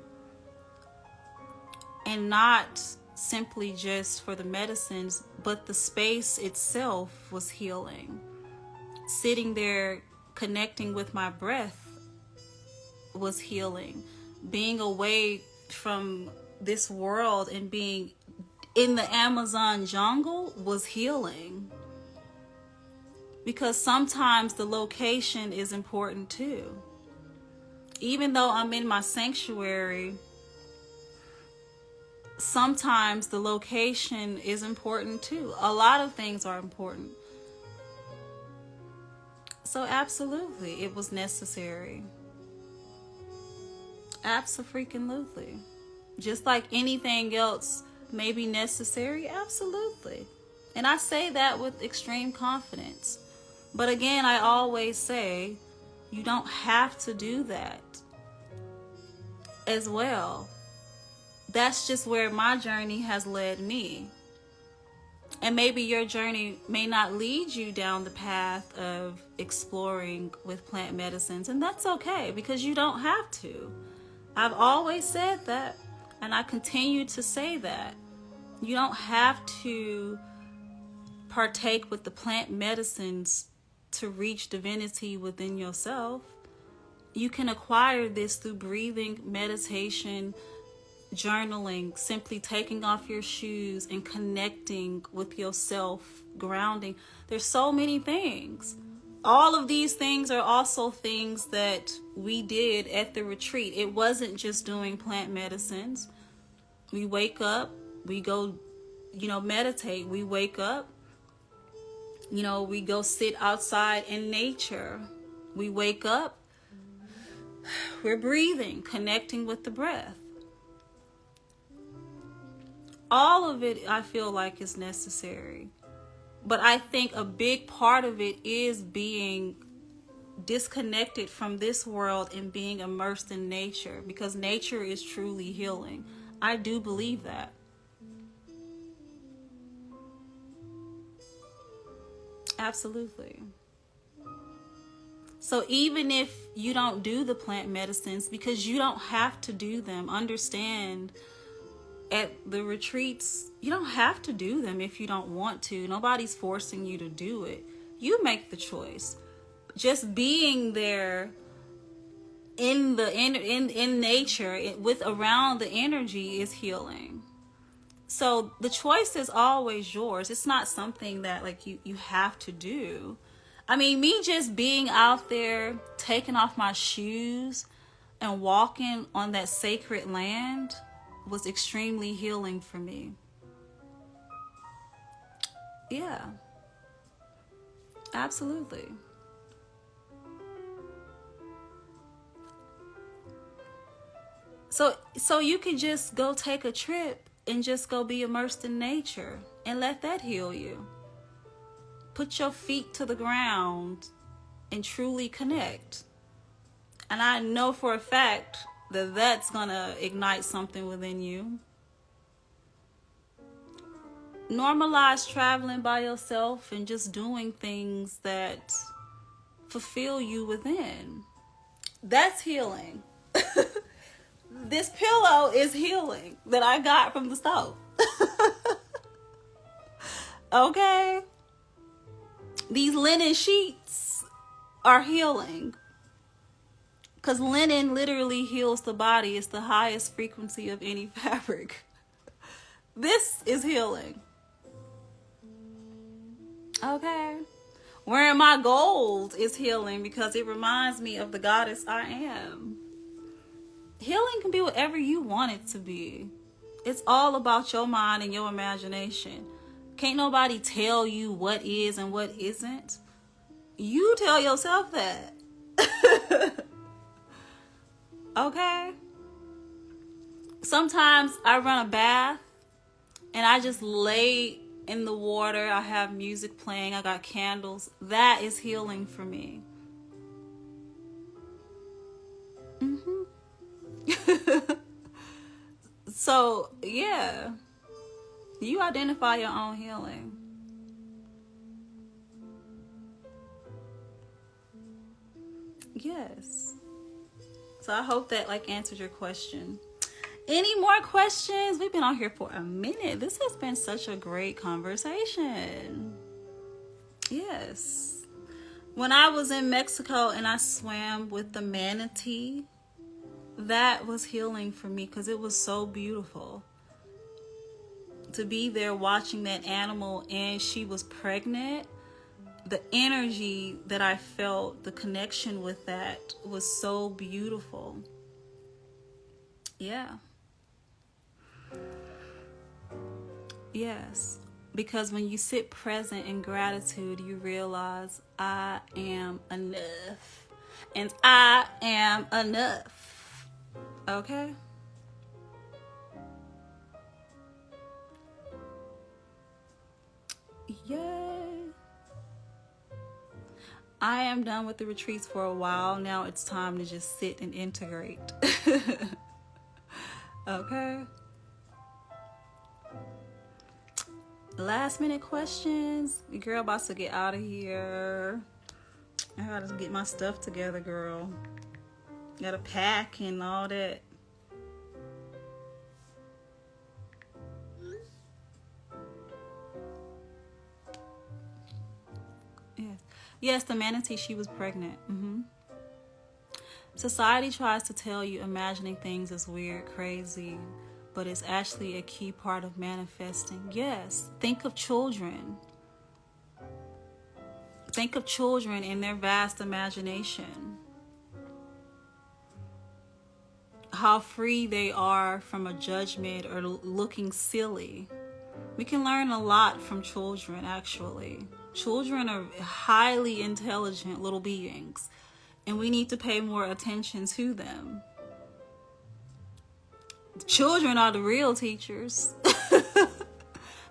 And not simply just for the medicines, but the space itself was healing. Sitting there connecting with my breath was healing. Being away from this world and being in the Amazon jungle was healing. Because sometimes the location is important too. Even though I'm in my sanctuary, sometimes the location is important too. A lot of things are important. So absolutely, it was necessary. Abso-freaking-lutely. Just like anything else may be necessary, absolutely. And I say that with extreme confidence. But again, I always say, you don't have to do that as well. That's just where my journey has led me. And maybe your journey may not lead you down the path of exploring with plant medicines. And that's okay, because you don't have to. I've always said that, and I continue to say that. You don't have to partake with the plant medicines to reach divinity within yourself. You can acquire this through breathing, meditation, journaling, simply taking off your shoes and connecting with yourself, grounding. There's so many things. All of these things are also things that we did at the retreat. It wasn't just doing plant medicines. We wake up, we go, meditate. We wake up, we go sit outside in nature. We wake up, we're breathing, connecting with the breath. All of it, I feel like, is necessary. But I think a big part of it is being disconnected from this world and being immersed in nature, because nature is truly healing. I do believe that. Absolutely. So even if you don't do the plant medicines, because you don't have to do them, understand, at the retreats, you don't have to do them if you don't want to. Nobody's forcing you to do it. You make the choice. Just being there in nature, with around the energy, is healing. So the choice is always yours. It's not something that like you have to do. I mean, me just being out there, taking off my shoes and walking on that sacred land was extremely healing for me. Yeah. Absolutely. So you can just go take a trip and just go be immersed in nature and let that heal you. Put your feet to the ground and truly connect. And I know for a fact that that's gonna ignite something within you. Normalize traveling by yourself and just doing things that fulfill you within. That's healing. This pillow is healing that I got from the stove. Okay? These linen sheets are healing. Because linen literally heals the body. It's the highest frequency of any fabric. This is healing. Okay? Wearing my gold is healing because it reminds me of the goddess I am. Healing can be whatever you want it to be. It's all about your mind and your imagination. Can't nobody tell you what is and what isn't. You tell yourself that. Okay? Sometimes I run a bath and I just lay in the water. I have music playing. I got candles. That is healing for me. So, yeah. You identify your own healing. Yes. So I hope that like answered your question. Any more questions? We've been on here for a minute. This has been such a great conversation. Yes. When I was in Mexico and I swam with the manatee, that was healing for me because it was so beautiful. To be there watching that animal and she was pregnant, the energy that I felt, the connection with that was so beautiful. Yeah. Yes. Because when you sit present in gratitude, you realize I am enough. And I am enough. Okay? Yay. I am done with the retreats for a while. Now it's time to just sit and integrate. Okay? Last minute questions. Your girl about to get out of here. I gotta get my stuff together, girl. Gotta pack and all that. Yes, the manatee, she was pregnant. Society tries to tell you imagining things is weird, crazy, but it's actually a key part of manifesting. Yes, think of children. Think of children in their vast imagination. How free they are from a judgment or looking silly. We can learn a lot from children, actually. Children are highly intelligent little beings, and we need to pay more attention to them. Children are the real teachers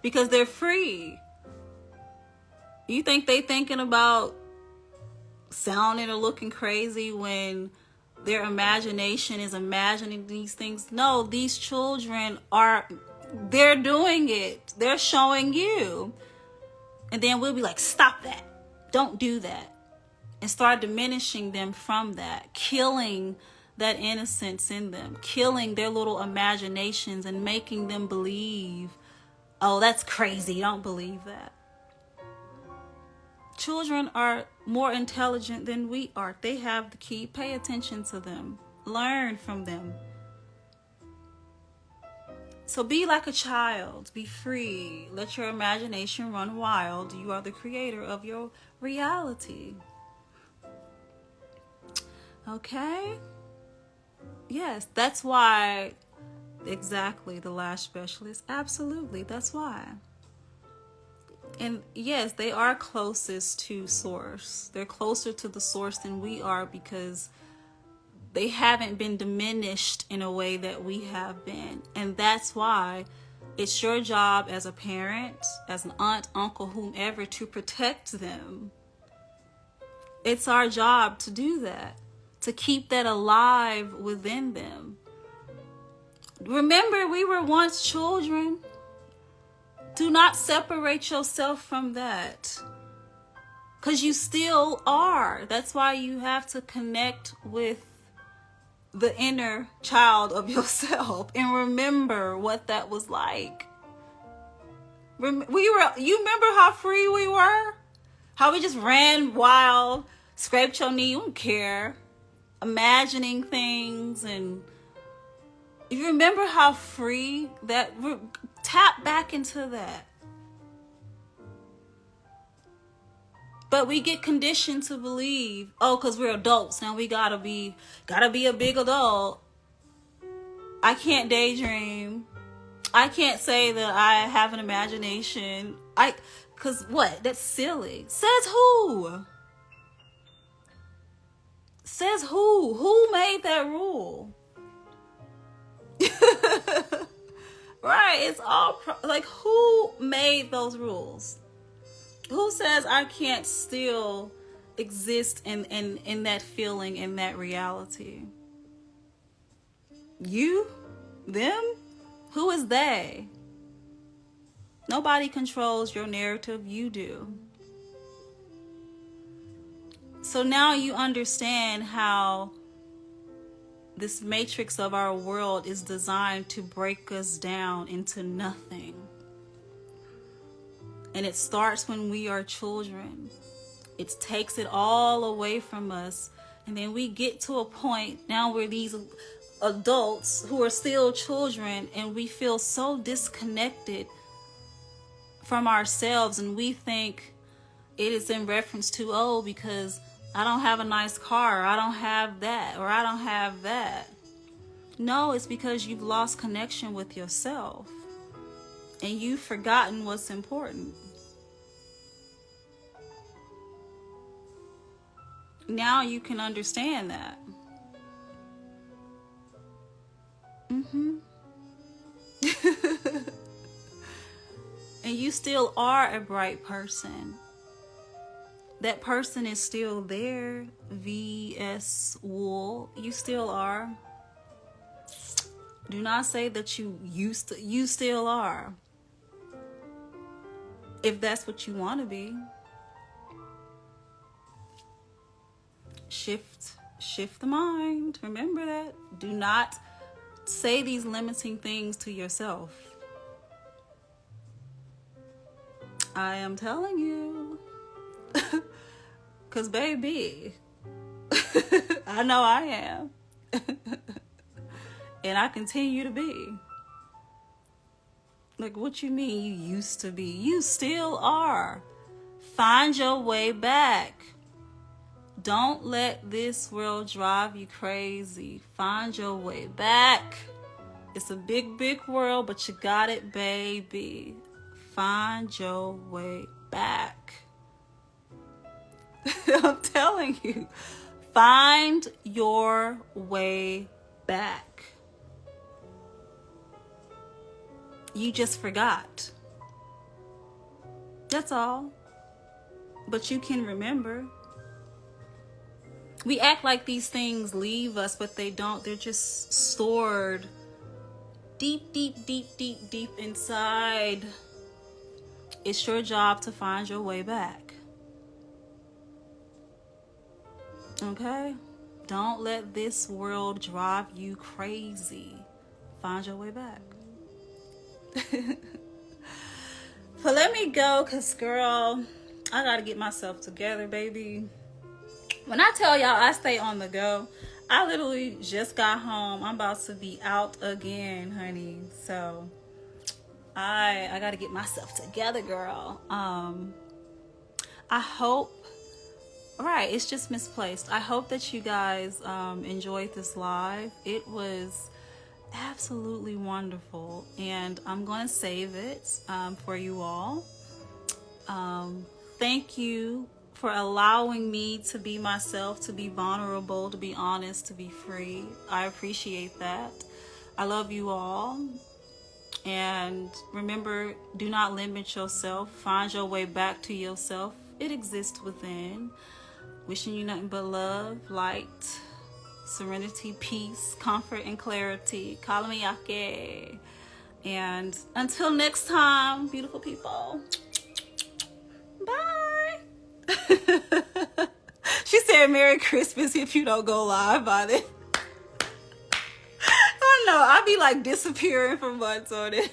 because they're free. You think they thinking about sounding or looking crazy when their imagination is imagining these things? No, these children they're doing it. They're showing you. And then we'll be like, stop that. Don't do that. And start diminishing them from that. Killing that innocence in them. Killing their little imaginations and making them believe, oh, that's crazy. Don't believe that. Children are more intelligent than we are. They have the key. Pay attention to them. Learn from them. So be like a child. Be free. Let your imagination run wild. You are the creator of your reality. Okay? Yes, that's why. Exactly, the lash specialist. Absolutely, that's why. And yes, they are closest to source. They're closer to the source than we are because they haven't been diminished in a way that we have been. And that's why it's your job as a parent, as an aunt, uncle, whomever, to protect them. It's our job to do that, to keep that alive within them. Remember, we were once children. Do not separate yourself from that. Because you still are. That's why you have to connect with the inner child of yourself and remember what that was like. You remember how free we were? How we just ran wild, scraped your knee, you don't care, imagining things. And you remember how free that, tap back into that. But we get conditioned to believe, oh, because we're adults now, we gotta be a big adult. I can't daydream. I can't say that I have an imagination. Because what? That's silly. Says who? Says who? Who made that rule? Right? It's all like, who made those rules? Who says I can't still exist in that feeling, in that reality? You? Them? Who is they? Nobody controls your narrative. You do. So now you understand how this matrix of our world is designed to break us down into nothing. And it starts when we are children. It takes it all away from us. And then we get to a point, now we're these adults who are still children, and we feel so disconnected from ourselves, and we think it is in reference to, oh, because I don't have a nice car, or I don't have that, or I don't have that. No, it's because you've lost connection with yourself, and you've forgotten what's important. Now you can understand that. And you still are a bright person. That person is still there. VS Wool. You still are. Do not say that you still are. If that's what you want to be. Shift the mind. Remember that. Do not say these limiting things to yourself. I am telling you. Because, baby, I know I am. And I continue to be. Like, what you mean you used to be? You still are. Find your way back. Don't let this world drive you crazy. Find your way back. It's a big, big world, but you got it, baby. Find your way back. I'm telling you. Find your way back. You just forgot. That's all. But you can remember. We act like these things leave us, but they don't. They're just stored deep, deep, deep, deep, deep inside. It's your job to find your way back. Okay? Don't let this world drive you crazy. Find your way back. But let me go, because, girl, I got to get myself together, baby. When I tell y'all I stay on the go, I literally just got home. I'm about to be out again, honey. So I got to get myself together, girl. I hope, right, it's just misplaced. I hope that you guys enjoyed this live. It was absolutely wonderful, and I'm going to save it for you all. Thank you for allowing me to be myself, to be vulnerable, to be honest, to be free. I appreciate that. I love you all. And remember, do not limit yourself. Find your way back to yourself. It exists within. Wishing you nothing but love, light, serenity, peace, comfort, and clarity. Kalamiyake. And until next time, beautiful people. Bye. She said Merry Christmas if you don't go live on it. I know, I be like disappearing for months on it.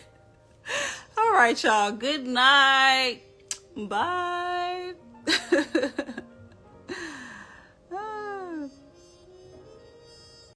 All right, y'all. Good night. Bye.